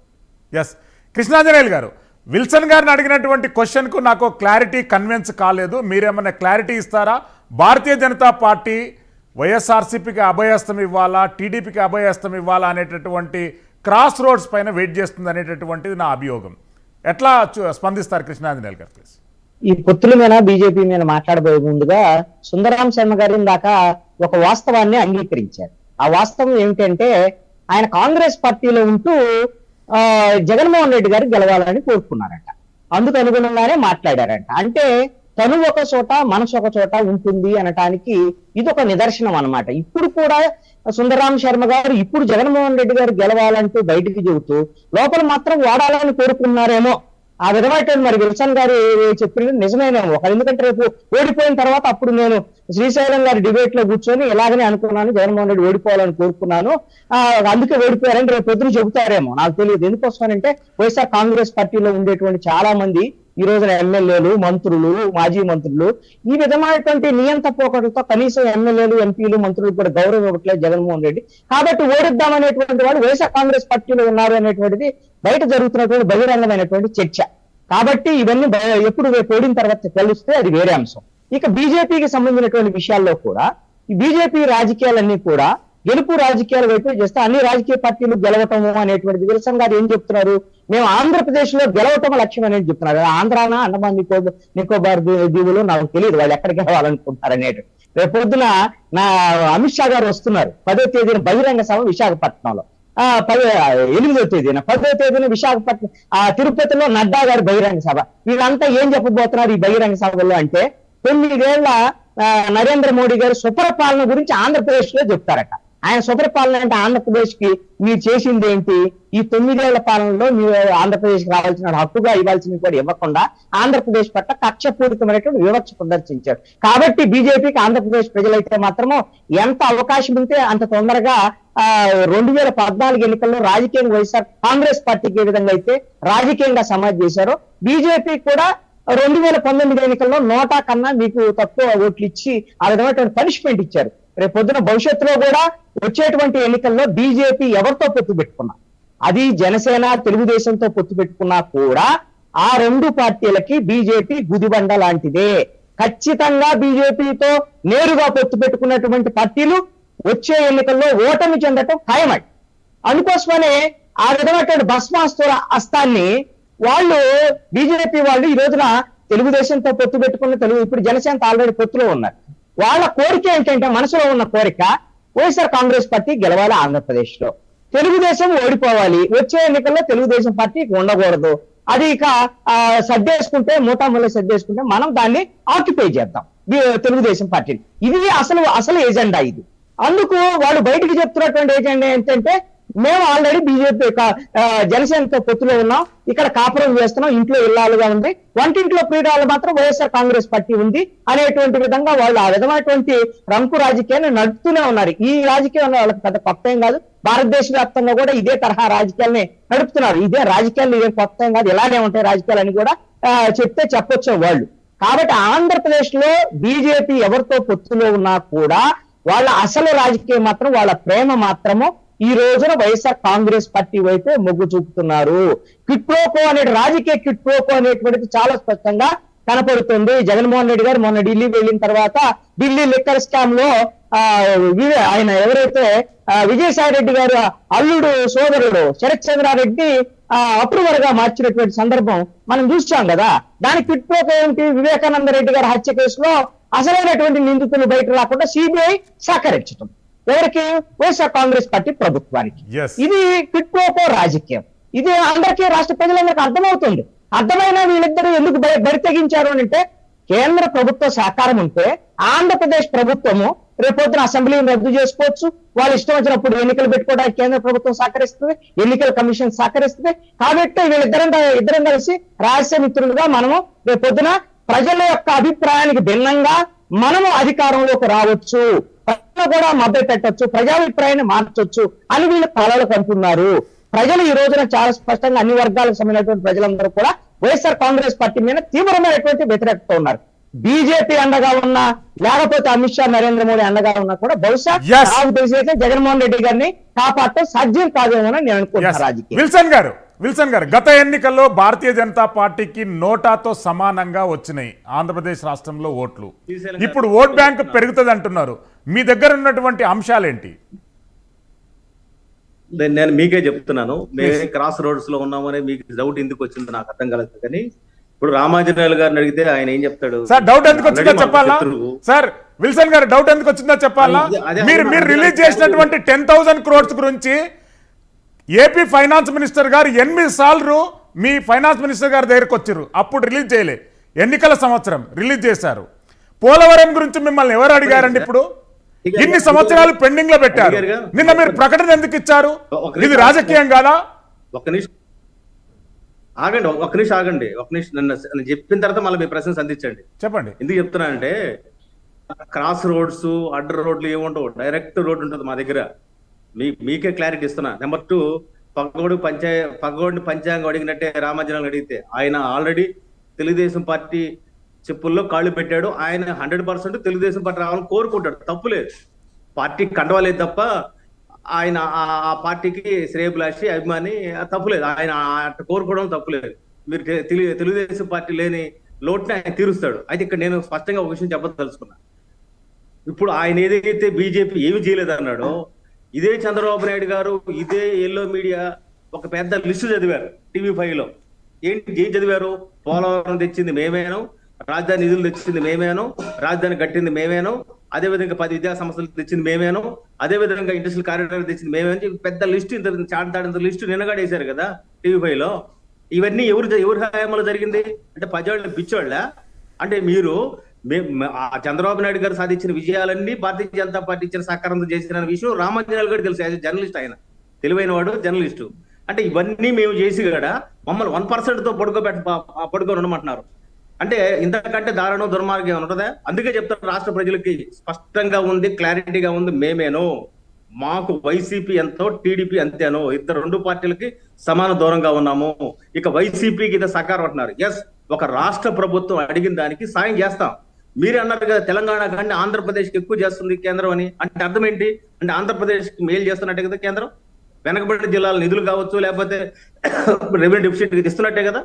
ఎస్, కృష్ణాంజనేయులు గారు, విల్సన్ గారిని అడిగినటువంటి క్వశ్చన్కు నాకు క్లారిటీ కన్విన్స్ కాలేదు. మీరేమన్నా క్లారిటీ ఇస్తారా? భారతీయ జనతా పార్టీ వైఎస్ఆర్సీపీకి అభయహస్తం ఇవ్వాలా, టీడీపీకి అభయహస్తం ఇవ్వాలా అనేటటువంటి క్రాస్ రోడ్స్ పైన వెయిట్ చేస్తుంది అనేటటువంటిది నా అభియోగం. ఎట్లా స్పందిస్తారు కృష్ణాంజనేయులు గారు? ప్లీజ్. ఈ పొత్తుల మీద బీజేపీ మీద మాట్లాడబోయే ముందుగా సుందరాం శర్మ గారి దాకా ఒక వాస్తవాన్ని అంగీకరించారు. ఆ వాస్తవం ఏమిటంటే ఆయన కాంగ్రెస్ పార్టీలో ఉంటూ జగన్మోహన్ రెడ్డి గారు గెలవాలని కోరుకున్నారంట. అందుకు అనుగుణంగానే మాట్లాడారంట. అంటే తను ఒక చోట మనసు ఒక చోట ఉంటుంది అనటానికి ఇది ఒక నిదర్శనం అన్నమాట. ఇప్పుడు కూడా సుందరాం శర్మ గారు ఇప్పుడు జగన్మోహన్ రెడ్డి గారు గెలవాలంటూ బయటికి చెబుతూ లోపల మాత్రం వాడాలని కోరుకున్నారేమో. ఆ విధమైన మరి విల్సన్ గారు చెప్పినది నిజమేనేమో. ఎందుకంటే రేపు ఓడిపోయిన తర్వాత అప్పుడు నేను శ్రీశైలం గారి డిబేట్ లో కూర్చొని ఇలాగనే అనుకున్నాను, జగన్మోహన్ రెడ్డి ఓడిపోవాలని కోరుకున్నాను, అందుకే ఓడిపోయారని రేపు పొద్దున చెబుతారేమో, నాకు తెలియదు. ఎందుకోసమనంటే వైఎస్ఆర్ కాంగ్రెస్ పార్టీలో ఉండేటువంటి చాలా మంది ఈ రోజున ఎమ్మెల్యేలు, మంత్రులు, మాజీ మంత్రులు ఈ విధమైనటువంటి నియంత పోకడలతో కనీసం ఎమ్మెల్యేలు, ఎంపీలు, మంత్రులు కూడా గౌరవం ఇవ్వట్లేదు జగన్మోహన్ రెడ్డి. కాబట్టి ఓడిద్దామనేటువంటి వాళ్ళు వైఎస్ఆర్ కాంగ్రెస్ పార్టీలో ఉన్నారు అనేటువంటిది బయట జరుగుతున్నటువంటి బహిరంగమైనటువంటి చర్చ. కాబట్టి ఇవన్నీ ఎప్పుడు ఓడిన తర్వాత తెలిస్తే అది వేరే అంశం. ఇక బీజేపీకి సంబంధించినటువంటి విషయాల్లో కూడా ఈ బీజేపీ రాజకీయాలన్నీ కూడా గెలుపు రాజకీయాల వైపు చేస్తే అన్ని రాజకీయ పార్టీలు గెలవటము అనేటువంటిది. విల్సన్ గారు ఏం చెప్తున్నారు? మేము ఆంధ్రప్రదేశ్ లో గెలవటం లక్ష్యం అనేది చెప్తున్నారు. ఆంధ్రానా, అండమాన్ నికోబార్ దీవులు నాకు తెలియదు వాళ్ళు ఎక్కడ గెలవాలనుకుంటారు అనేది. రేపు పొద్దున నా అమిత్ షా గారు వస్తున్నారు 10వ తేదీన బహిరంగ సభ విశాఖపట్నంలో, 8వ తేదీన 10వ తేదీన విశాఖపట్నం, తిరుపతిలో నడ్డా గారి బహిరంగ సభ. వీళ్ళంతా ఏం చెప్పబోతున్నారు ఈ బహిరంగ సభలో అంటే 9 ఏళ్ల నరేంద్ర మోడీ గారు సుపరిపాలన గురించి ఆంధ్రప్రదేశ్ లో చెప్తారట. ఆయన సుపరిపాలన అంటే ఆంధ్రప్రదేశ్ కి మీరు చేసింది ఏంటి? ఈ 9 ఏళ్ల పాలనలో మీరు ఆంధ్రప్రదేశ్ కి రావాల్సిన హక్కుగా ఇవ్వాల్సింది కూడా ఇవ్వకుండా ఆంధ్రప్రదేశ్ పట్ల కక్షపూరితమైనటువంటి వివక్ష ప్రదర్శించారు. కాబట్టి బీజేపీకి ఆంధ్రప్రదేశ్ ప్రజలైతే మాత్రము ఎంత అవకాశం ఉంటే అంత తొందరగా 2014 ఎన్నికల్లో రాజకీయంగా వైఎస్ఆర్ కాంగ్రెస్ పార్టీకి ఏ విధంగా అయితే రాజకీయంగా సమాజ్ చేశారో బీజేపీ కూడా 2019 ఎన్నికల్లో 100 కన్నా మీకు తక్కువ ఓట్లు ఇచ్చి ఆ విధమైనటువంటి పనిష్మెంట్ ఇచ్చారు. రేపు పొద్దున భవిష్యత్తులో కూడా వచ్చేటువంటి ఎన్నికల్లో బీజేపీ ఎవరితో పొత్తు పెట్టుకున్నా, అది జనసేన తెలుగుదేశంతో పొత్తు పెట్టుకున్నా కూడా ఆ రెండు పార్టీలకి బీజేపీ గుదిబండ లాంటిదే. ఖచ్చితంగా బీజేపీతో నేరుగా పొత్తు పెట్టుకున్నటువంటి పార్టీలు వచ్చే ఎన్నికల్లో ఓటమి చెందటం ఖాయమై. అందుకోసమనే ఆ విధమైనటువంటి భస్మాస్తుర అస్తాన్ని వాళ్ళు బీజేపీ వాళ్ళు ఈ రోజున తెలుగుదేశంతో పొత్తు పెట్టుకున్న ఇప్పుడు జనసేనతో ఆల్రెడీ పొత్తులో ఉన్నారు. వాళ్ళ కోరిక ఏంటంటే మనసులో ఉన్న కోరిక వైఎస్ఆర్ కాంగ్రెస్ పార్టీ గెలవాలి ఆంధ్రప్రదేశ్ లో, తెలుగుదేశం ఓడిపోవాలి, వచ్చే ఎన్నికల్లో తెలుగుదేశం పార్టీకి ఉండకూడదు, అది ఇక సర్దేసుకుంటే మూటాముళ్ళ సర్దేసుకుంటే మనం దాన్ని ఆక్యుపై చేద్దాం తెలుగుదేశం పార్టీని. ఇది అసలు ఎజెండా ఇది. అందుకు వాళ్ళు బయటికి చెప్తున్నటువంటి ఎజెండా ఏంటంటే మేము ఆల్రెడీ బీజేపీ జనసేనతో పొత్తులో ఉన్నాం, ఇక్కడ కాపురం చేస్తున్నాం, ఇంట్లో ఇల్లాలుగా ఉంది, వంటింట్లో ప్రియురాలు మాత్రం వైఎస్ఆర్ కాంగ్రెస్ పార్టీ ఉంది అనేటువంటి విధంగా వాళ్ళు ఆ విధమైనటువంటి రంకు రాజకీయాన్ని నడుపుతూనే ఉన్నారు. ఈ రాజకీయం వాళ్ళకి పెద్ద కొత్త ఏం కాదు. భారతదేశ వ్యాప్తంగా కూడా ఇదే తరహా రాజకీయాల్ని నడుపుతున్నారు. ఇదే రాజకీయాలు ఇదే కొత్త ఏం కాదు, ఇలానే ఉంటాయి రాజకీయాలని కూడా చెప్తే చెప్పొచ్చు వాళ్ళు. కాబట్టి ఆంధ్రప్రదేశ్ లో బీజేపీ ఎవరితో పొత్తులో ఉన్నా కూడా వాళ్ళ అసలు రాజకీయం మాత్రం వాళ్ళ ప్రేమ మాత్రము ఈ రోజున వైఎస్ఆర్ కాంగ్రెస్ పార్టీ వైపు మొగ్గు చూపుతున్నారు. కిట్ప్రోకో అనే రాజకీయ కిట్ప్రోకో అనేటువంటిది చాలా స్పష్టంగా కనపడుతుంది. జగన్మోహన్ రెడ్డి గారు మొన్న ఢిల్లీ వెళ్ళిన తర్వాత ఢిల్లీ లిక్కర్ స్కామ్ లో ఆయన ఎవరైతే విజయసాయి రెడ్డి గారు అల్లుడు సోదరుడు శరత్ చంద్రారెడ్డి అప్రూవర్ గా మార్చినటువంటి సందర్భం మనం చూసాం కదా. దానికి కిట్ప్రోకో ఏంటి? వివేకానంద రెడ్డి గారి హత్య కేసులో అసలైనటువంటి నిందితులు బయట రాకుండా సిబిఐ సహకరించడం ఎవరికి? వైఎస్ఆర్ కాంగ్రెస్ పార్టీ ప్రభుత్వానికి. ఇది కిట్ప్రోకో రాజకీయం. ఇది అందరికీ రాష్ట్ర ప్రజలందరికీ అర్థమవుతుంది. అర్థమైన వీళ్ళిద్దరూ ఎందుకు బరి తెగించారు అంటే కేంద్ర ప్రభుత్వ సహకారం ఉంటే ఆంధ్రప్రదేశ్ ప్రభుత్వము రేపొద్దున అసెంబ్లీని రద్దు చేసుకోవచ్చు, వాళ్ళు ఇష్టం వచ్చినప్పుడు ఎన్నికలు పెట్టుకోవడానికి కేంద్ర ప్రభుత్వం సహకరిస్తుంది, ఎన్నికల కమిషన్ సహకరిస్తుంది. కాబట్టి వీళ్ళిద్దరం కలిసి రహస్య మిత్రులుగా మనము రేపొద్దున ప్రజల యొక్క అభిప్రాయానికి భిన్నంగా మనము అధికారంలోకి రావచ్చు, ప్రజల అంతా కూడా మభ్య పెట్టొచ్చు, ప్రజాభిప్రాయాన్ని మార్చొచ్చు అని వీళ్ళు కలలు కంటున్నారు. ప్రజలు ఈ రోజున చాలా స్పష్టంగా అన్ని వర్గాలకు సంబంధించినటువంటి ప్రజలందరూ కూడా వైఎస్ఆర్ కాంగ్రెస్ పార్టీ మీద తీవ్రమైనటువంటి వ్యతిరేకత ఉన్నారు. బీజేపీ అండగా ఉన్నా లేకపోతే అమిత్ షా నరేంద్ర మోడీ అండగా ఉన్నా కూడా బహుశా Yes. నాకు తెలిసి అయితే జగన్మోహన్ రెడ్డి గారిని కాపాడటం సాధ్యం కాదేమో నేను అనుకుంటున్నాను. రాజకీయ విల్సన్ గారు గత ఎన్నికల్లో భారతీయ జనతా పార్టీకి నోటాతో సమానంగా వచ్చినాయి ఆంధ్రప్రదేశ్ రాష్ట్రంలో ఓట్లు. ఇప్పుడు ఓట్ బ్యాంక్ పెరుగుతుంది అంటున్నారు. మీ దగ్గర ఉన్నటువంటి అంశాలేంటి? నేను మీకే చెప్తున్నాను, మేమే క్రాస్ రోడ్స్ లో ఉన్నామని మీకు డౌట్ ఎందుకు వచ్చిందో నాకు అర్థం కాలేదు. కానీ ఇప్పుడు రామాంజనేయులు గారిని అడిగితే ఆయన ఏం చెప్తాడు? సార్ డౌట్ ఎందుకు వచ్చిందో చెప్పాలా? సార్ విల్సన్ గారు డౌట్ ఎందుకు వచ్చిందో చెప్పాలా? మీరు రిలీజ్ చేసినటువంటి 10,000 crores గురించి ఏపీ ఫైనాన్స్ మినిస్టర్ గారు 8 సార్లు మీ ఫైనాన్స్ మినిస్టర్ గారి దగ్గరకు వచ్చారు. అప్పుడు రిలీజ్ చేయలే, ఎన్నికల సంవత్సరం రిలీజ్ చేశారు. పోలవరం గురించి మిమ్మల్ని ఎవరు అడిగారండి? ఇప్పుడు ఇన్ని సంవత్సరాలు పెండింగ్ లో పెట్టారు. నిన్న మీరు ప్రకటన ఎందుకు ఇచ్చారు? ఇది రాజకీయం కాదా? ఒక్క నిమిషం ఆగండి. నన్ను చెప్పిన తర్వాత మళ్ళీ మీ ప్రశ్న సంధించండి. చెప్పండి. ఎందుకు చెప్తున్నానంటే క్రాస్ రోడ్స్ అడ్డర్ రోడ్లు ఏముండవు, డైరెక్ట్ రోడ్ ఉంటుంది మా దగ్గర. మీకే క్లారిటీ ఇస్తున్నా. నెంబర్ 2, పగోడిని పంచాంగం అడిగినట్టే రామాంజనేయులు అడిగితే ఆయన ఆల్రెడీ తెలుగుదేశం పార్టీ చెప్పుల్లో కాళ్ళు పెట్టాడు. ఆయన 100% తెలుగుదేశం పార్టీ రావాలని కోరుకుంటాడు, తప్పులేదు. పార్టీ కండవాలేదు తప్ప ఆయన ఆ పార్టీకి శ్రేయభిలాషి అభిమాని, తప్పులేదు. ఆయన కోరుకోవడం తప్పులేదు. మీరు తెలుగుదేశం పార్టీ లేని లోటుని ఆయన తీరుస్తాడు. అయితే ఇక్కడ నేను స్పష్టంగా ఒక విషయం చెప్పదలుచుకున్నా. ఇప్పుడు ఆయన ఏదైతే బీజేపీ ఏమి చేయలేదు అన్నాడో, ఇదే చంద్రబాబు నాయుడు గారు ఇదే ఎల్లో మీడియా ఒక పెద్ద లిస్టు చదివారు TV5 లో. ఏం చదివారు? పోలవరం తెచ్చింది మేమేను, రాజధాని నిధులు తెచ్చింది మేమేను, రాజధాని కట్టింది మేమేను, అదేవిధంగా 10 విద్యా సంస్థలు తెచ్చింది మేమేను, అదేవిధంగా ఇండస్ట్రియల్ కారిడార్ తెచ్చింది మేమేను, పెద్ద లిస్టు, చాటాడంత లిస్టు నిన్నగాడేశారు కదా TV5 లో. ఇవన్నీ ఎవరి హయాంలో జరిగింది అంటే 10 ఏళ్ళ పిచ్చోళ్ళ? అంటే మీరు చంద్రబాబు నాయుడు గారు సాధించిన విజయాలన్నీ భారతీయ జనతా పార్టీ ఇచ్చిన సహకారంతో చేసిన విషయం రామాంజనేయులు గారు తెలుసు. యాజ్ జర్నలిస్ట్, ఆయన తెలివైన వాడు, జర్నలిస్టు. అంటే ఇవన్నీ మేము చేసి కూడా మమ్మల్ని 1%తో పడుకొని ఉండమంటున్నారు. అంటే ఇంతకంటే దారుణం దుర్మార్గం ఉంటుందా? అందుకే చెప్తారు రాష్ట్ర ప్రజలకి స్పష్టంగా ఉంది, క్లారిటీగా ఉంది. మేమేనో మాకు వైసీపీ ఎంతో టీడీపీ అంతేనో, రెండు పార్టీలకి సమాన దూరంగా ఉన్నాము. ఇక వైసీపీకి ఇది సహకారం అంటున్నారు. ఎస్, ఒక రాష్ట్ర ప్రభుత్వం అడిగిన దానికి సాయం చేస్తాం. మీరే అన్నారు కదా తెలంగాణ కానీ ఆంధ్రప్రదేశ్కి ఎక్కువ చేస్తుంది కేంద్రం అని. అంటే అర్థం ఏంటి? అంటే ఆంధ్రప్రదేశ్కి మేలు చేస్తున్నట్టే కదా కేంద్రం. వెనకబడిన జిల్లాల నిధులు కావచ్చు, లేకపోతే రెవెన్యూ డెఫిసిట్ ఇస్తున్నట్టే కదా.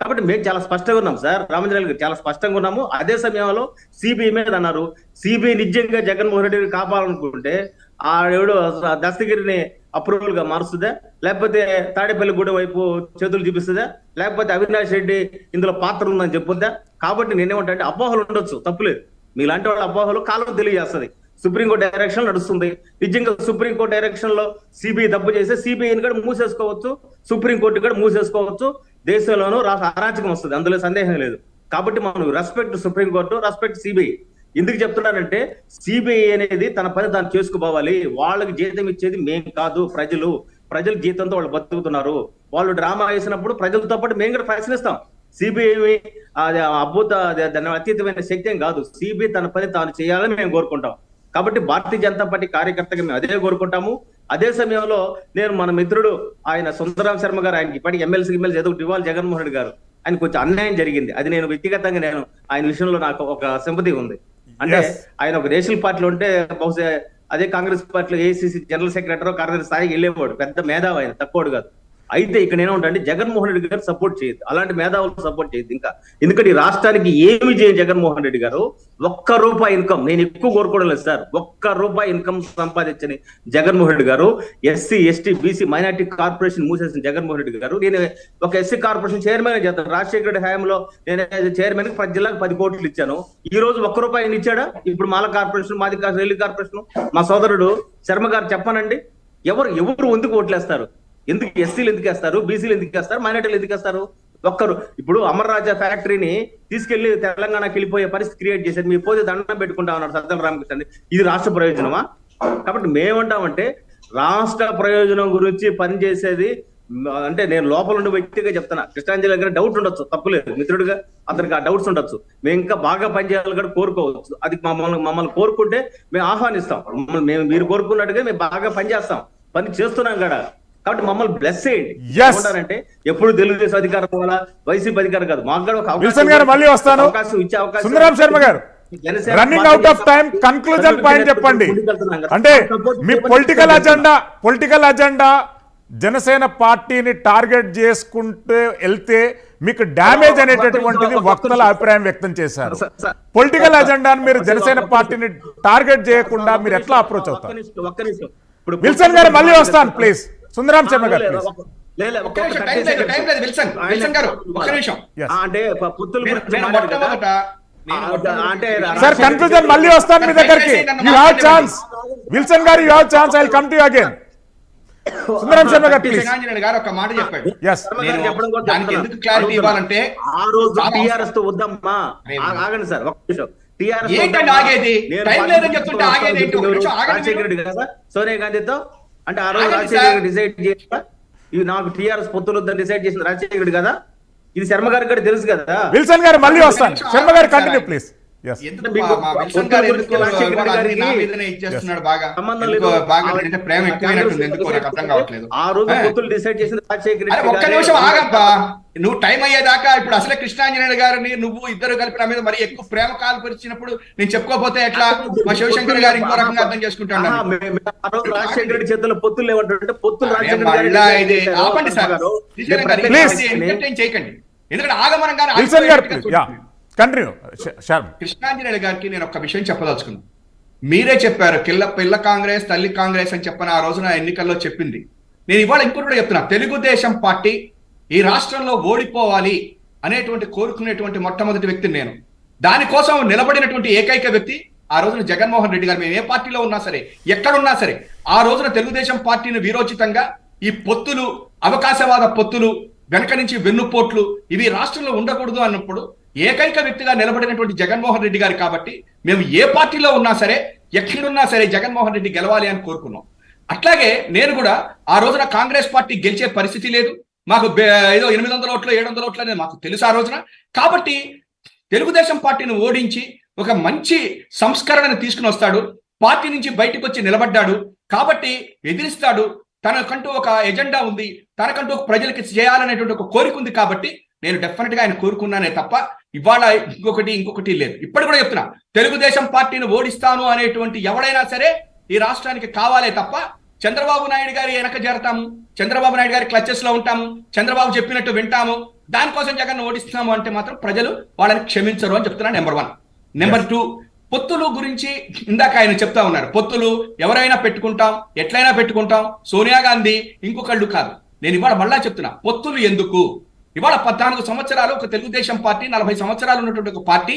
కాబట్టి మేము చాలా స్పష్టంగా ఉన్నాం సార్, రామాంజనేయులు గారు చాలా స్పష్టంగా ఉన్నాము. అదే సమయంలో సిబిఐ మీద అన్నారు. సిబిఐ నిజంగా జగన్మోహన్ రెడ్డి గారిని కాపాడాలనుకుంటే ఆ ఎవడు దస్తగిరిని అప్రూవల్ గా మారుస్తుందా, లేకపోతే తాడేపల్లిగూడెం వైపు చేతులు చూపిస్తుందా, లేకపోతే అవినాష్ రెడ్డి ఇందులో పాత్ర ఉందని చెప్పొద్దా? కాబట్టి నేనేమంటే అపోహలు ఉండొచ్చు, తప్పులేదు. మీలాంటి వాళ్ళ అపోహలు కాలం తెలియజేస్తుంది. సుప్రీంకోర్టు డైరెక్షన్ నడుస్తుంది. నిజంగా సుప్రీంకోర్టు డైరెక్షన్ లో సిబిఐ తప్పు చేస్తే సిబిఐని కూడా మూసేసుకోవచ్చు, సుప్రీంకోర్టు కూడా మూసేసుకోవచ్చు. దేశంలోనూ రాష్ట్ర అరాచకం వస్తుంది, అందులో సందేహం లేదు. కాబట్టి మనం రెస్పెక్ట్ సుప్రీంకోర్టు, రెస్పెక్ట్ సిబిఐ. ఎందుకు చెప్తున్నానంటే సిబిఐ అనేది తన పని తాను చేసుకుపోవాలి. వాళ్ళకి జీతం ఇచ్చేది మేం కాదు, ప్రజల జీతంతో వాళ్ళు బతుకుతున్నారు. వాళ్ళు డ్రామా వేసినప్పుడు ప్రజలతో పాటు మేము కూడా ప్రశ్నిస్తాం. సిబిఐ దాని అతీతమైన శక్తి ఏం కాదు. సిబిఐ తన పని తాను చేయాలని మేము కోరుకుంటాం. కాబట్టి భారతీయ జనతా పార్టీ కార్యకర్తగా మేము అదే కోరుకుంటాము. అదే సమయంలో నేను మన మిత్రుడు ఆయన సుందరరాం శర్మ గారు, ఆయనకి ఇప్పటికి ఎమ్మెల్సీ ఏదో ఇవ్వాలి జగన్మోహన్ రెడ్డి గారు, ఆయన కొంచెం అన్యాయం జరిగింది. అది నేను వ్యక్తిగతంగా ఆయన విషయంలో నాకు ఒక సింపతి ఉంది. అంటే ఆయన ఒక నేషనల్ పార్టీలో ఉంటే బహుశా అదే కాంగ్రెస్ పార్టీలో ఏఐసిసి జనరల్ సెక్రటరీ కార్యదర్శి స్థాయికి వెళ్ళేవాడు, పెద్ద మేధావి ఆయన, తక్కువడు కాదు. అయితే ఇక్కడ ఏమంటే జగన్మోహన్ రెడ్డి గారు సపోర్ట్ చేయదు, అలాంటి మేధావులు సపోర్ట్ చేయదు. ఇంకా ఎందుకంటే ఈ రాష్ట్రానికి ఏమి చేయదు జగన్మోహన్ రెడ్డి గారు. ₹1 ఇన్కమ్, నేను ఎక్కువ కోరుకోవడం లేదు సార్, ₹1 ఇన్కమ్ సంపాదించని Jaganmohan Reddy garu, SC ST BC minority corporation మూసేసిన జగన్మోహన్ రెడ్డి గారు. నేను ఒక ఎస్సీ కార్పొరేషన్ చైర్మన్ చేస్తాను. రాజశేఖర రెడ్డి హయాంలో నేను చైర్మన్ కి 10 జిల్లాకు 10 కోట్లు ఇచ్చాను. ఈ రోజు ₹1 ఇచ్చాడా? ఇప్పుడు మాల కార్పొరేషన్, మాది రైల్వే కార్పొరేషన్, మా సోదరుడు శర్మ గారు చెప్పానండి, ఎవరు ఎందుకు ఓట్లేస్తారు? ఎందుకు ఎస్సీలు ఎందుకు వేస్తారు, బీసీలు ఎందుకు వేస్తారు, మైనార్టీలు ఎందుకు వేస్తారు? ఇప్పుడు అమర్ రాజా ఫ్యాక్టరీని తీసుకెళ్లి తెలంగాణకి వెళ్ళిపోయే పరిస్థితి క్రియేట్ చేశారు. మీ పోతే దండం పెట్టుకుంటా ఉన్నారు సజ్జల రామకృష్ణ. ఇది రాష్ట్ర ప్రయోజనమా? కాబట్టి మేమంటామంటే రాష్ట్ర ప్రయోజనం గురించి పనిచేసేది అంటే నేను లోపల ఉండే వ్యక్తిగా చెప్తున్నా, కృష్ణాంజలి దగ్గర డౌట్ ఉండొచ్చు, తప్పులేదు, మిత్రుడిగా అతనికి ఆ డౌట్స్ ఉండొచ్చు. మేము ఇంకా బాగా పనిచేయాలి కూడా కోరుకోవచ్చు, అది మమ్మల్ని కోరుకుంటే మేము ఆహ్వానిస్తాం. మీరు కోరుకున్నట్టుగా మేము బాగా పనిచేస్తాం, పని చేస్తున్నాం కదా. కాబట్టి మమ్మల్ని బ్లెస్ చేయండి. ఏమంటారంటే ఎప్పుడు తెలుగుదేశం అధికారం వల్ల వైసీపీ అధికారం కాదు, మాకు కూడా ఒక అవకాశం ఇచ్చే అవకాశం. సుందరం శర్మ గారు, running out of time, conclusion point చెప్పండి. అంటే మీ పొలిటికల్ అజెండా జనసేన పార్టీని టార్గెట్ చేసుకుంటూ వెళ్తే మీకు డ్యామేజ్ అనేటటువంటిది వక్తల అభిప్రాయం వ్యక్తం చేశారు. పొలిటికల్ అజెండాను మీరు జనసేన పార్టీని టార్గెట్ చేయకుండా మీరు ఎట్లా అప్రోచ్ అవుతారు? విల్సన్ గారు మళ్ళీ వస్తాను ప్లీజ్. సుందరం శర్మ గారు సార్, కన్క్లూజన్ మళ్ళీ వస్తాను మీ దగ్గరికి. You have chance. Wilson garu you have chance. I will come to you again. Sundaram Sharma garu please. గారు ఒక మాట చెప్పండి. దానికి ఎందుకు క్లారిటీ ఇవ్వాలంటే ఆ రోజు టీఆర్ఎస్ తో వద్దమ్మా, ఆగండి సార్ ఒక్క నిమిషం. టీఆర్ఎస్ ఆగేది టైం లేదని చెప్తుంటే ఆగేది రాజశేఖర రెడ్డి కదా సోనియా గాంధీతో, అంటే ఆ రోజు రాజశేఖర రెడ్డి డిసైడ్ చేస్తా ఇవి నాకు టీఆర్ఎస్ పొత్తులు వద్దని డిసైడ్ చేసింది రాజశేఖర రెడ్డి కదా. ఇది శర్మ గారికి కూడా తెలుసు కదా. విల్సన్ గారు మళ్ళీ వస్తాను. శర్మ గారు కంటిన్యూ ప్లీజ్. నువ్వు టైం అయ్యేదాకా ఇప్పుడు అసలే కృష్ణాంజనేయుడు గారిని నువ్వు ఇద్దరు కలిపి నా మీద మరి ఎక్కువ ప్రేమ కాలు పరిచినప్పుడు నేను చెప్పుకోకపోతే ఎట్లా? మా శివశంకర్ గారు ఇంకో రకంగా అర్థం చేసుకుంటాను. రాజశేఖర రెడ్డి చేతుల్లో పొత్తులు ఏమంటుంటే పొత్తులు ఆపండి సార్, ఎంటర్టైన్ చేయకండి. ఎందుకంటే ఆగమనంగా కృష్ణాంజనేయుడు గారికి నేను ఒక విషయం చెప్పదలుచుకున్నాను. మీరే చెప్పారు పిల్ల కాంగ్రెస్ తల్లి కాంగ్రెస్ అని చెప్పని ఆ రోజున ఎన్నికల్లో చెప్పింది. నేను ఇవాళ ఇంకోటి కూడా చెప్తున్నా, తెలుగుదేశం పార్టీ ఈ రాష్ట్రంలో ఓడిపోవాలి అనేటువంటి కోరుకునేటువంటి మొట్టమొదటి వ్యక్తిని నేను. దానికోసం నిలబడినటువంటి ఏకైక వ్యక్తి ఆ రోజున జగన్మోహన్ రెడ్డి గారు. మేము ఏ పార్టీలో ఉన్నా సరే, ఎక్కడున్నా సరే, ఆ రోజున తెలుగుదేశం పార్టీని వీరోచితంగా ఈ పొత్తులు, అవకాశవాద పొత్తులు, వెనక నుంచి వెన్నుపోట్లు ఇవి రాష్ట్రంలో ఉండకూడదు అన్నప్పుడు ఏకైక వ్యక్తిగా నిలబడినటువంటి జగన్మోహన్ రెడ్డి గారు. కాబట్టి మేము ఏ పార్టీలో ఉన్నా సరే, ఎక్కడున్నా సరే జగన్మోహన్ రెడ్డి గెలవాలి అని కోరుకున్నాం. అట్లాగే నేను కూడా ఆ రోజున కాంగ్రెస్ పార్టీ గెలిచే పరిస్థితి లేదు, మాకు ఏదో 800 ఓట్లు 700 ఓట్లు అనేది మాకు తెలుసు ఆ రోజున. కాబట్టి తెలుగుదేశం పార్టీని ఓడించి ఒక మంచి సంస్కరణను తీసుకుని వస్తాడు, పార్టీ నుంచి బయటకు వచ్చి నిలబడ్డాడు కాబట్టి ఎదిరిస్తాడు. తనకంటూ ఒక ఎజెండా ఉంది, తనకంటూ ప్రజలకి చేయాలనేటువంటి ఒక కోరిక ఉంది. కాబట్టి నేను డెఫినెట్ గా ఆయన కోరుకున్నానే తప్ప ఇవాళ ఇంకొకటి లేదు. ఇప్పటి కూడా చెప్తున్నా, తెలుగుదేశం పార్టీని ఓడిస్తాను అనేటువంటి ఎవడైనా సరే ఈ రాష్ట్రానికి కావాలే తప్ప చంద్రబాబు నాయుడు గారి వెనక చేరతాము, చంద్రబాబు నాయుడు గారి క్లచెస్ లో ఉంటాము, చంద్రబాబు చెప్పినట్టు వింటాము, దానికోసం జగన్ ఓడిస్తున్నాము అంటే మాత్రం ప్రజలు వాళ్ళని క్షమించరు అని చెప్తున్నా. నెంబర్ 1. నెంబర్ 2, పొత్తులు గురించి ఇందాక ఆయన చెప్తా ఉన్నారు. పొత్తులు ఎవరైనా పెట్టుకుంటాం, ఎట్లయినా పెట్టుకుంటాం, సోనియా గాంధీ ఇంకొకళ్ళు కాదు. నేను ఇవాళ మళ్ళా చెప్తున్నా, పొత్తులు ఎందుకు? ఇవాళ 14 సంవత్సరాలు ఒక తెలుగుదేశం పార్టీ, 40 సంవత్సరాలు ఉన్నటువంటి ఒక పార్టీ,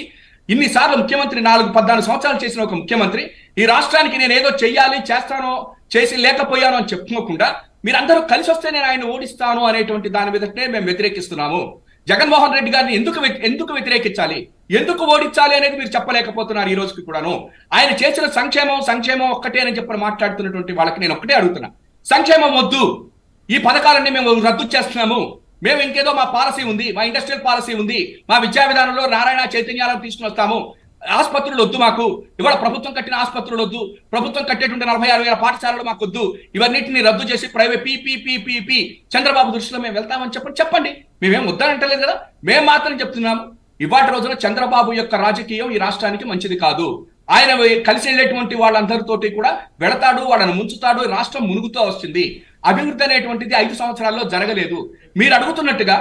ఇన్నిసార్లు ముఖ్యమంత్రి, 14 సంవత్సరాలు చేసిన ఒక ముఖ్యమంత్రి ఈ రాష్ట్రానికి నేను ఏదో చెయ్యాలి, చేస్తానో, చేసి లేకపోయాను అని చెప్పుకోకుండా మీరందరూ కలిసి వస్తే నేను ఆయన ఓడిస్తాను అనేటువంటి దాని మీదనే మేము వ్యతిరేకిస్తున్నాము. జగన్మోహన్ రెడ్డి గారిని ఎందుకు వ్యతిరేకించాలి, ఎందుకు ఓడించాలి అనేది మీరు చెప్పలేకపోతున్నారు ఈ రోజుకి కూడాను. ఆయన చేసిన సంక్షేమం ఒక్కటే అని చెప్పని మాట్లాడుతున్నటువంటి వాళ్ళకి నేను ఒక్కటే అడుగుతున్నా, సంక్షేమం వద్దు, ఈ పథకాలన్నీ మేము రద్దు చేస్తున్నాము, మేము ఇంకేదో మా పాలసీ ఉంది, మా ఇండస్ట్రియల్ పాలసీ ఉంది, మా విద్యా విధానంలో నారాయణ చైతన్యాలను తీసుకుని వస్తాము, ఆసుపత్రులు వద్దు మాకు, ఇవాళ ప్రభుత్వం కట్టిన ఆసుపత్రులు వద్దు, ప్రభుత్వం కట్టేటువంటి 46,000 పాఠశాలలు మాకు వద్దు, ఇవన్నింటినీ రద్దు చేసి ప్రైవేట్ పీ చంద్రబాబు దృష్టిలో మేము వెళ్తామని చెప్పండి. మేమేం వద్దానంటలేదు కదా, మేము మాత్రం చెప్తున్నాము. ఇవాటి రోజున చంద్రబాబు యొక్క రాజకీయం ఈ రాష్ట్రానికి మంచిది కాదు. ఆయన కలిసి వెళ్ళేటువంటి వాళ్ళందరితోటి కూడా వెళతాడు, వాళ్ళని ముంచుతాడు, రాష్ట్రం మునుగుతూ వస్తుంది. అభివృద్ధి అనేటువంటిది 5 సంవత్సరాల్లో జరగలేదు. మీరు అడుగుతున్నట్టుగా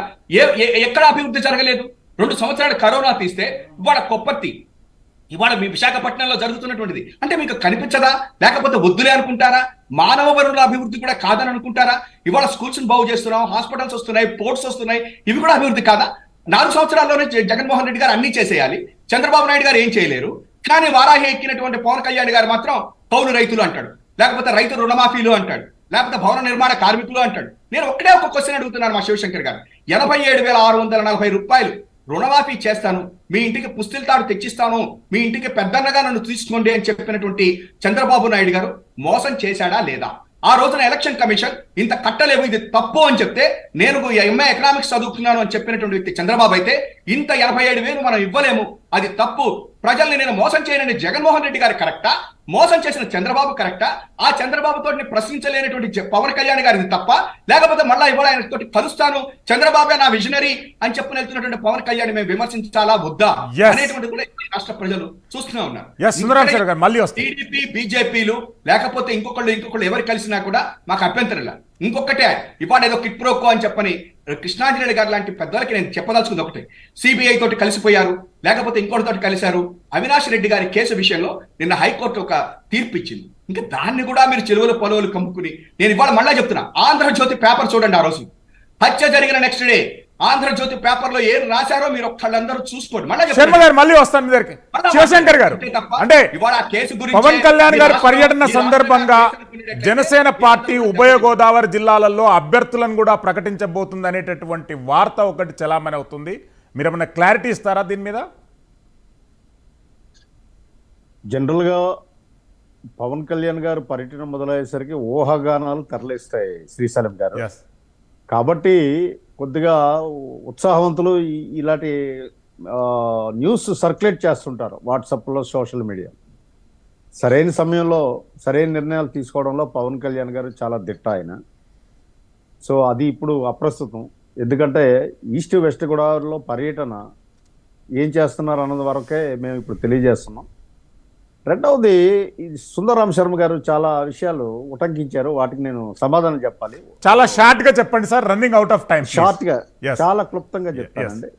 ఎక్కడ అభివృద్ధి జరగలేదు? 2 సంవత్సరాలు కరోనా తీస్తే ఇవాళ కొప్పర్తి, ఇవాళ మీ విశాఖపట్నంలో జరుగుతున్నటువంటిది అంటే మీకు కనిపించదా? లేకపోతే వద్దులే అనుకుంటారా? మానవ వనరుల అభివృద్ధి కూడా కాదని అనుకుంటారా? ఇవాళ స్కూల్స్ బాగు చేస్తున్నాం, హాస్పిటల్స్ వస్తున్నాయి, పోర్ట్స్ వస్తున్నాయి, ఇవి కూడా అభివృద్ధి కాదా? 4 సంవత్సరాల్లోనే జగన్మోహన్ రెడ్డి గారు అన్ని చేసేయాలి, చంద్రబాబు నాయుడు గారు ఏం చేయలేరు. కానీ వారాహి ఎక్కినటువంటి పవన్ కళ్యాణ్ గారు మాత్రం కౌలు రైతులు అంటాడు, లేకపోతే రైతు రుణమాఫీలు అంటాడు, లేకపోతే భవన నిర్మాణ కార్మికులు అంటాడు. నేను ఒక్కటే ఒక క్వశ్చన్ అడుగుతున్నాను మా శివశంకర్ గారు, 87,640 రూపాయలు రుణమాఫీ చేస్తాను, మీ ఇంటికి పుస్తల తాడు తెచ్చిస్తాను, మీ ఇంటికి పెద్దన్నగా నన్ను తీసుకోండి అని చెప్పినటువంటి చంద్రబాబు నాయుడు గారు మోసం చేశాడా లేదా? ఆ రోజున ఎలక్షన్ కమిషన్ ఇంత కట్టలేవు, ఇది తప్పు అని చెప్తే, నేను ఎంఏ ఎకనామిక్స్ చదువుతున్నాను అని చెప్పినటువంటి వ్యక్తి చంద్రబాబు అయితే ఇంత 87,000 మనం ఇవ్వలేము, అది తప్పు, ప్రజల్ని నేను మోసం చేయనని జగన్మోహన్ రెడ్డి గారు కరెక్టా, మోసం చేసిన చంద్రబాబు కరెక్టా, ఆ చంద్రబాబుతో ప్రశ్నించలేనటువంటి పవన్ కళ్యాణ్ గారిది తప్ప, లేకపోతే మళ్ళా ఇవాళ ఆయనతో కలుస్తాను, చంద్రబాబే నా విజనరీ అని చెప్పి వెళ్తున్నటువంటి పవన్ కళ్యాణ్ మేము విమర్శించాలా వద్దా అనేటువంటి కూడా రాష్ట్ర ప్రజలు చూస్తూనే ఉన్నారు. టీడీపీ బీజేపీలు లేకపోతే ఇంకొకళ్ళు ఎవరు కలిసినా కూడా మాకు అభ్యంతరం లేదు. ఇంకొకటే ఇవాళ ఏదో కిట్ ప్రోకో అని చెప్పని కృష్ణాంజనేయులు గారు లాంటి పెద్దలకి నేను చెప్పదలుచుకుంది ఒకటే, సిబిఐ తోటి కలిసిపోయారు, లేకపోతే ఇంకోటితోటి కలిశారు. అవినాష్ రెడ్డి గారి కేసు విషయంలో నిన్న హైకోర్టు ఒక తీర్పు ఇచ్చింది. ఇంకా దాన్ని కూడా మీరు చెరువులు పొలవులు కమ్ముకుని, నేను ఇవాళ మళ్ళా చెప్తున్నా, ఆంధ్రజ్యోతి పేపర్ చూడండి. ఆ రోజు హత్య జరిగిన నెక్స్ట్ డే ఆంధ్రజ్యోతి పేపర్ లో ఏం రాశారో మీరు ఒక్కళ్ళందరూ చూసుకోండి. మళ్ళీ వస్తాను మీ దగ్గరికి. శివశంకర్ గారు, అంటే పవన్ కళ్యాణ్ గారి పర్యటన సందర్భంగా జనసేన పార్టీ ఉభయ గోదావరి జిల్లాలలో అభ్యర్థులను కూడా ప్రకటించబోతుంది అనేటటువంటి వార్త ఒకటి చలామణి అవుతుంది. మీరు ఏమైనా క్లారిటీ ఇస్తారా దీని మీద? జనరల్ గా పవన్ కళ్యాణ్ గారు పర్యటన మొదలయ్యేసరికి ఊహాగానాలు తరలిస్తాయి శ్రీశైలం గారు. కాబట్టి కొద్దిగా ఉత్సాహవంతులు ఇలాంటి న్యూస్ సర్క్యులేట్ చేస్తుంటారు వాట్సాప్లో, సోషల్ మీడియా. సరైన సమయంలో సరైన నిర్ణయాలు తీసుకోవడంలో పవన్ కళ్యాణ్ గారు చాలా దిట్ట ఆయన. సో అది ఇప్పుడు అప్రస్తుతం. ఎందుకంటే ఈస్ట్ వెస్ట్ గోదావరిలో పర్యటన ఏం చేస్తున్నారు అన్నది వరకే మేము ఇప్పుడు తెలియజేస్తున్నాం. రెండవది, సుందరరామ శర్మ గారు చాలా విషయాలు ఉటంకించారు, వాటికి నేను సమాధానం చెప్పాలి. చాలా షార్ట్ గా చెప్పండి sir, running out of time. Short గా చాలా క్లుప్తంగా చెప్తానండి.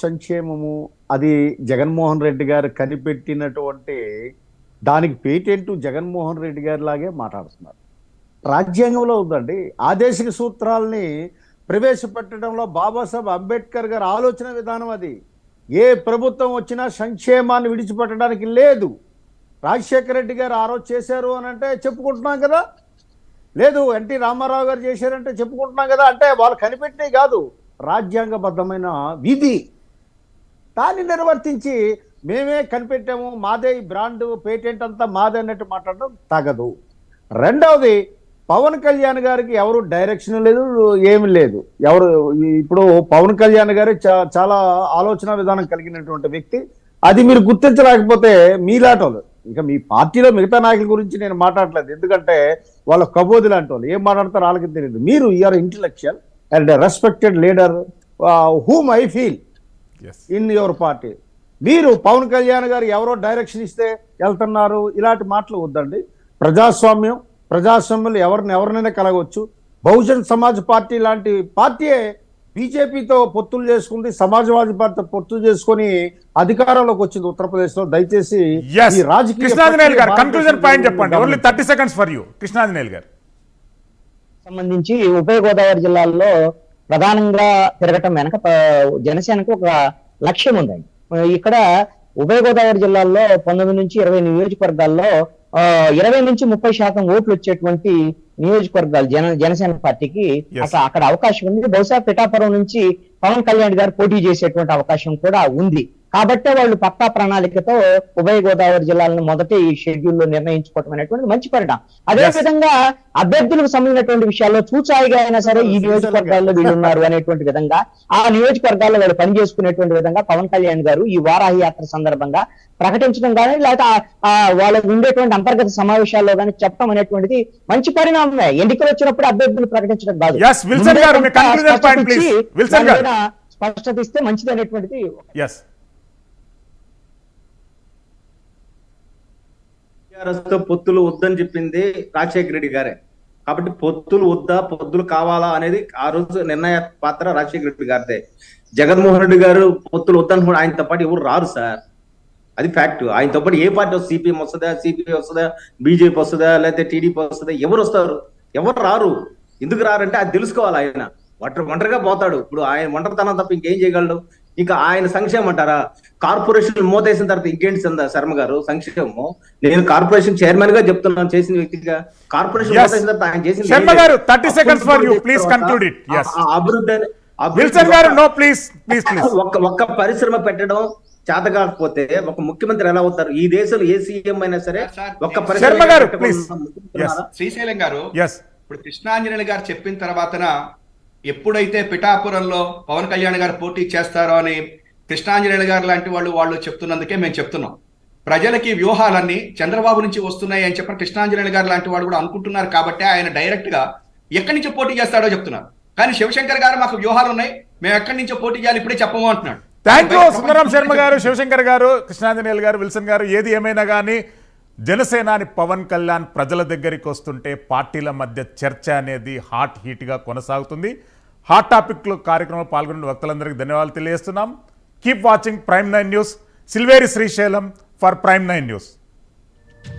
సంక్షేమము అది జగన్మోహన్ రెడ్డి గారు కనిపెట్టినటువంటి దానికి పేటెంట్ జగన్మోహన్ రెడ్డి గారి లాగే మాట్లాడుతున్నారు. రాజ్యాంగంలో ఉందండి. ఆదేశిక సూత్రాలని ప్రవేశపెట్టడంలో బాబాసాహెబ్ అంబేద్కర్ గారి ఆలోచన విధానం అది. ఏ ప్రభుత్వం వచ్చినా సంక్షేమాన్ని విడిచిపెట్టడానికి లేదు. రాజశేఖర రెడ్డి గారు ఆ రోజు చేశారు అని అంటే చెప్పుకుంటున్నాం కదా, లేదు ఎన్టీ రామారావు గారు చేశారంటే చెప్పుకుంటున్నాం కదా. అంటే వాళ్ళు కనిపెట్టినవి కాదు, రాజ్యాంగబద్ధమైన విధి. దాన్ని నిర్వర్తించి మేమే కనిపెట్టాము, మాదే బ్రాండ్ పేటెంట్ అంతా మాదే అన్నట్టు మాట్లాడడం తగదు. రెండవది, పవన్ కళ్యాణ్ గారికి ఎవరు డైరెక్షన్ లేదు, ఏమి లేదు. ఎవరు ఇప్పుడు పవన్ కళ్యాణ్ గారు చాలా ఆలోచన విధానం కలిగినటువంటి వ్యక్తి. అది మీరు గుర్తించలేకపోతే మీలాటోళ్ళు, ఇక మీ పార్టీలో మిగతా నాయకుల గురించి నేను మాట్లాడలేదు, ఎందుకంటే వాళ్ళ కబోది లాంటి వాళ్ళు ఏం మాట్లాడతారో వాళ్ళకి తెలియదు. మీరు you're intellectual and respected leader whom I feel in your party. మీరు పవన్ కళ్యాణ్ గారు ఎవరో డైరెక్షన్ ఇస్తే వెళ్తున్నారు, ఇలాంటి మాటలు వద్దండి. ప్రజాస్వామ్యంలో ఎవరినైనా కలగవచ్చు. బహుజన్ సమాజ్ పార్టీ లాంటి పార్టీయే బీజేపీతో పొత్తులు చేసుకుంది, సమాజ్వాదీ పార్టీతో పొత్తులు చేసుకుని అధికారంలోకి వచ్చింది ఉత్తరప్రదేశ్ లో. దయచేసి ఈ రాజకీయ సంబంధించి ఉభయ గోదావరి జిల్లాల్లో ప్రధానంగా తిరగటం వెనక జనసేనకు ఒక లక్ష్యం ఉందండి. ఇక్కడ ఉభయ గోదావరి జిల్లాల్లో 19 నుంచి 20 నియోజకవర్గాల్లో 20 నుంచి 30% ఓట్లు వచ్చేటువంటి నియోజకవర్గాలు జనసేన పార్టీకి అక్కడ అవకాశం ఉంది. బహుశా పిఠాపురం నుంచి పవన్ కళ్యాణ్ గారు పోటీ చేసేటువంటి అవకాశం కూడా ఉంది. కాబట్టే వాళ్ళు పక్కా ప్రణాళికతో ఉభయ గోదావరి జిల్లాలను మొదటి షెడ్యూల్లో నిర్ణయించుకోవటం అనేటువంటి మంచి పరిణామం. అదే విధంగా అభ్యర్థులకు సంబంధించినటువంటి విషయాల్లో చూచాయిగా అయినా సరే ఈ నియోజకవర్గాల్లో వీళ్ళు ఉన్నారు అనేటువంటి విధంగా ఆ నియోజకవర్గాల్లో వాళ్ళు పనిచేసుకునేటువంటి విధంగా పవన్ కళ్యాణ్ గారు ఈ వారాహి యాత్ర సందర్భంగా ప్రకటించడం కానీ లేకపోతే వాళ్ళకు ఉండేటువంటి అంతర్గత సమావేశాల్లో కానీ చెప్పడం అనేటువంటిది మంచి పరిణామమే. ఎన్నికలు వచ్చినప్పుడు అభ్యర్థులు ప్రకటించడం కాదు, స్పష్టత ఇస్తే మంచిది అనేటువంటిది. పొత్తులు వద్దని చెప్పింది రాజశేఖర రెడ్డి గారే. కాబట్టి పొత్తులు వద్దా, పొత్తులు కావాలా అనేది ఆ రోజు నిర్ణయ పాత్ర రాజశేఖర రెడ్డి గారిదే. జగన్మోహన్ రెడ్డి గారు పొత్తులు వద్దని ఆయనతో పాటు ఎవరు రారు సార్, అది ఫ్యాక్ట్. ఆయనతో పాటు ఏ పార్టీ వస్తుంది, సిపిఎం వస్తుందా, సిపిఐ వస్తుందా, బీజేపీ వస్తుందా, లేకపోతే టీడీపీ వస్తుందా, ఎవరు వస్తారు? ఎవరు రారు. ఎందుకు రారంటే అది తెలుసుకోవాలి. ఆయన ఒంటరిగా పోతాడు. ఇప్పుడు ఆయన ఒంటరితనం తప్ప ఇంకేం చేయగలడు? ఇంకా ఆయన సంక్షేమం అంటారా? కార్పొరేషన్ మూతేసిన తర్వాత ఇంకేంటి శర్మ గారు సంక్షేమము? నేను కార్పొరేషన్ చైర్మన్ గా చెప్తున్నాను, చేసిన వ్యక్తిగా. కార్పొరేషన్ మూతేసిన తర్వాత ఆయన చేసిన ఒక్క పరిశ్రమ పెట్టడం చేత కాకపోతే ఒక ముఖ్యమంత్రి ఎలా అవుతారు? ఈ దేశంలో ఏ సీఎం అయినా సరే ఒక్క శ్రీశైలం గారు ఇప్పుడు కృష్ణాంజనేయులు గారు చెప్పిన తర్వాతన ఎప్పుడైతే పిఠాపురంలో పవన్ కళ్యాణ్ గారు పోటీ చేస్తారో అని కృష్ణాంజనేయులు గారు లాంటి వాళ్ళు చెప్తున్నందుకే మేము చెప్తున్నాం. ప్రజలకి వ్యూహాలన్నీ చంద్రబాబు నుంచి వస్తున్నాయి అని చెప్పని కృష్ణాంజనేయులు గారు లాంటి వాళ్ళు కూడా అనుకుంటున్నారు కాబట్టి ఆయన డైరెక్ట్ గా ఎక్కడి నుంచో పోటీ చేస్తాడో చెప్తున్నారు. కానీ శివశంకర్ గారు మాకు వ్యూహాలు ఉన్నాయి, మేము ఎక్కడి నుంచో పోటీ చేయాలి ఇప్పుడే చెప్పము అంటున్నాడు. థ్యాంక్ యూ సుందరం శర్మ గారు, శివశంకర్ గారు, కృష్ణాంజనేయులు గారు, విల్సన్ గారు. ఏది ఏమైనా కానీ జనసేనాని పవన్ కళ్యాణ్ ప్రజల దగ్గరికి వస్తుంటే పార్టీల మధ్య చర్చ అనేది హాట్ హీట్గా కొనసాగుతుంది. హాట్ టాపిక్లో కార్యక్రమంలో పాల్గొన్న వక్తలందరికీ ధన్యవాదాలు తెలియజేస్తున్నాం. Keep watching prime 9 news. Silveri Srisailam for prime 9 news.